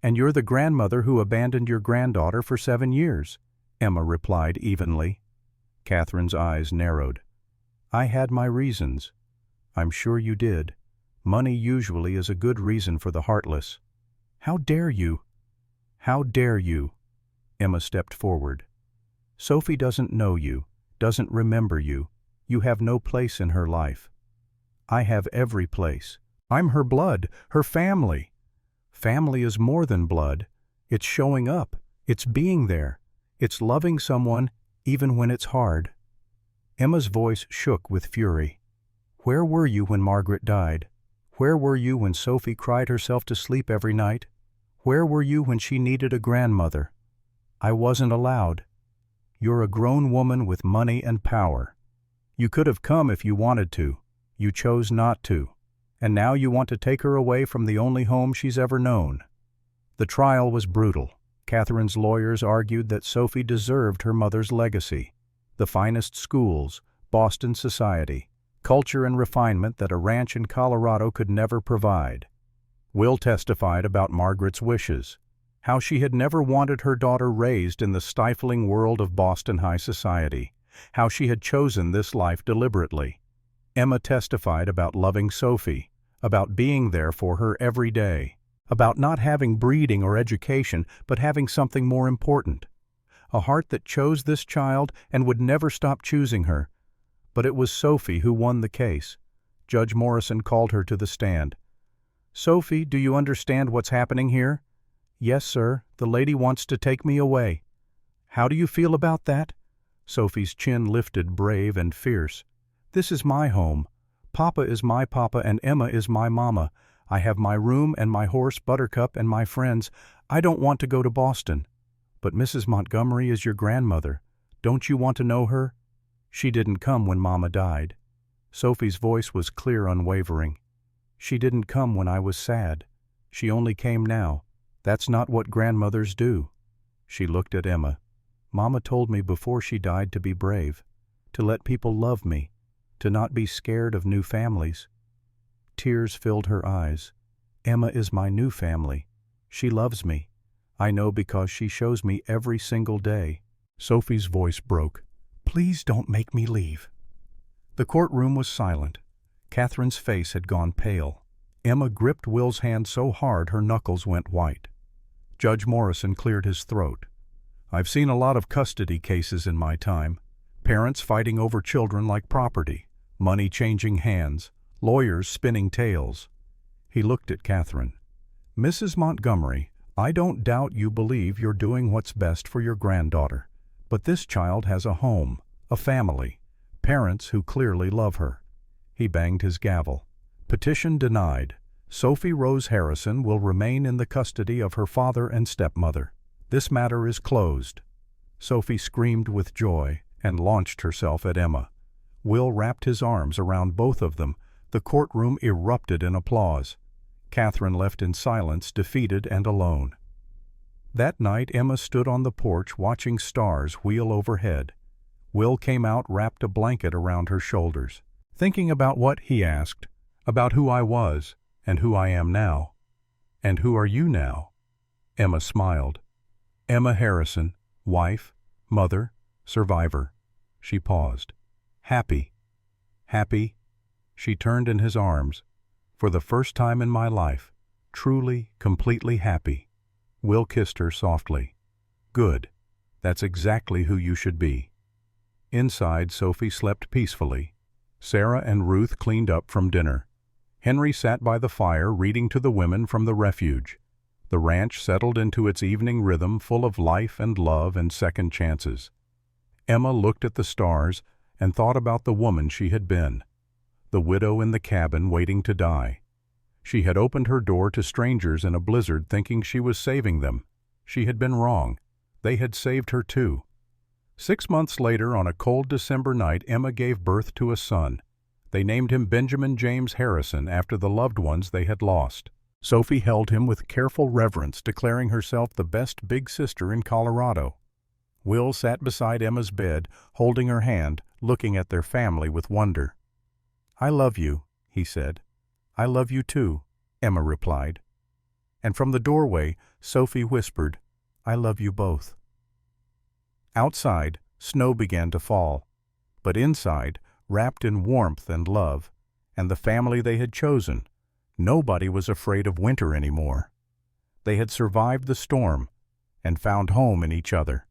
"And you're the grandmother who abandoned your granddaughter for 7 years," Emma replied evenly. Catherine's eyes narrowed. "I had my reasons." "I'm sure you did. Money usually is a good reason for the heartless." "How dare you?" "How dare you?" Emma stepped forward. "Sophie doesn't know you, doesn't remember you. You have no place in her life. I have every place. I'm her blood, her family. Family is more than blood. It's showing up. It's being there. It's loving someone even when it's hard." Emma's voice shook with fury. "Where were you when Margaret died? Where were you when Sophie cried herself to sleep every night? Where were you when she needed a grandmother? I wasn't allowed. You're a grown woman with money and power. You could have come if you wanted to. You chose not to. And now you want to take her away from the only home she's ever known." The trial was brutal. Catherine's lawyers argued that Sophie deserved her mother's legacy: the finest schools, Boston society, culture and refinement that a ranch in Colorado could never provide. Will testified about Margaret's wishes, how she had never wanted her daughter raised in the stifling world of Boston high society, how she had chosen this life deliberately. Emma testified about loving Sophie, about being there for her every day, about not having breeding or education, but having something more important: a heart that chose this child and would never stop choosing her. But it was Sophie who won the case. Judge Morrison called her to the stand. "Sophie, do you understand what's happening here?" "Yes, sir. The lady wants to take me away." "How do you feel about that?" Sophie's chin lifted, brave and fierce. "This is my home. Papa is my papa and Emma is my mama. I have my room and my horse Buttercup and my friends. I don't want to go to Boston." "But Mrs. Montgomery is your grandmother. Don't you want to know her?" "She didn't come when Mama died." Sophie's voice was clear, unwavering. "She didn't come when I was sad. She only came now. That's not what grandmothers do." She looked at Emma. "Mama told me before she died to be brave, to let people love me, to not be scared of new families." Tears filled her eyes. "Emma is my new family. She loves me. I know because she shows me every single day." Sophie's voice broke. "Please don't make me leave." The courtroom was silent. Catherine's face had gone pale. Emma gripped Will's hand so hard her knuckles went white. Judge Morrison cleared his throat. "I've seen a lot of custody cases in my time. Parents fighting over children like property, money changing hands, lawyers spinning tales." He looked at Catherine. "Mrs. Montgomery, I don't doubt you believe you're doing what's best for your granddaughter. But this child has a home, a family, parents who clearly love her." He banged his gavel. "Petition denied. Sophie Rose Harrison will remain in the custody of her father and stepmother. This matter is closed." Sophie screamed with joy and launched herself at Emma. Will wrapped his arms around both of them. The courtroom erupted in applause. Catherine left in silence, defeated and alone. That night Emma stood on the porch watching stars wheel overhead. Will came out, wrapped a blanket around her shoulders. "Thinking about what?" he asked. "About who I was, and who I am now." "And who are you now?" Emma smiled. "Emma Harrison, wife, mother, survivor." She paused. "Happy." "Happy?" She turned in his arms. "For the first time in my life, truly, completely happy." Will kissed her softly. "Good. That's exactly who you should be." Inside, Sophie slept peacefully. Sarah and Ruth cleaned up from dinner. Henry sat by the fire reading to the women from the refuge. The ranch settled into its evening rhythm, full of life and love and second chances. Emma looked at the stars and thought about the woman she had been, the widow in the cabin waiting to die. She had opened her door to strangers in a blizzard thinking she was saving them. She had been wrong. They had saved her too. 6 months later, on a cold December night, Emma gave birth to a son. They named him Benjamin James Harrison after the loved ones they had lost. Sophie held him with careful reverence, declaring herself the best big sister in Colorado. Will sat beside Emma's bed, holding her hand, looking at their family with wonder. "I love you," he said. "I love you too," Emma replied. And from the doorway, Sophie whispered, "I love you both." Outside, snow began to fall, but inside, wrapped in warmth and love, and the family they had chosen, nobody was afraid of winter anymore. They had survived the storm and found home in each other.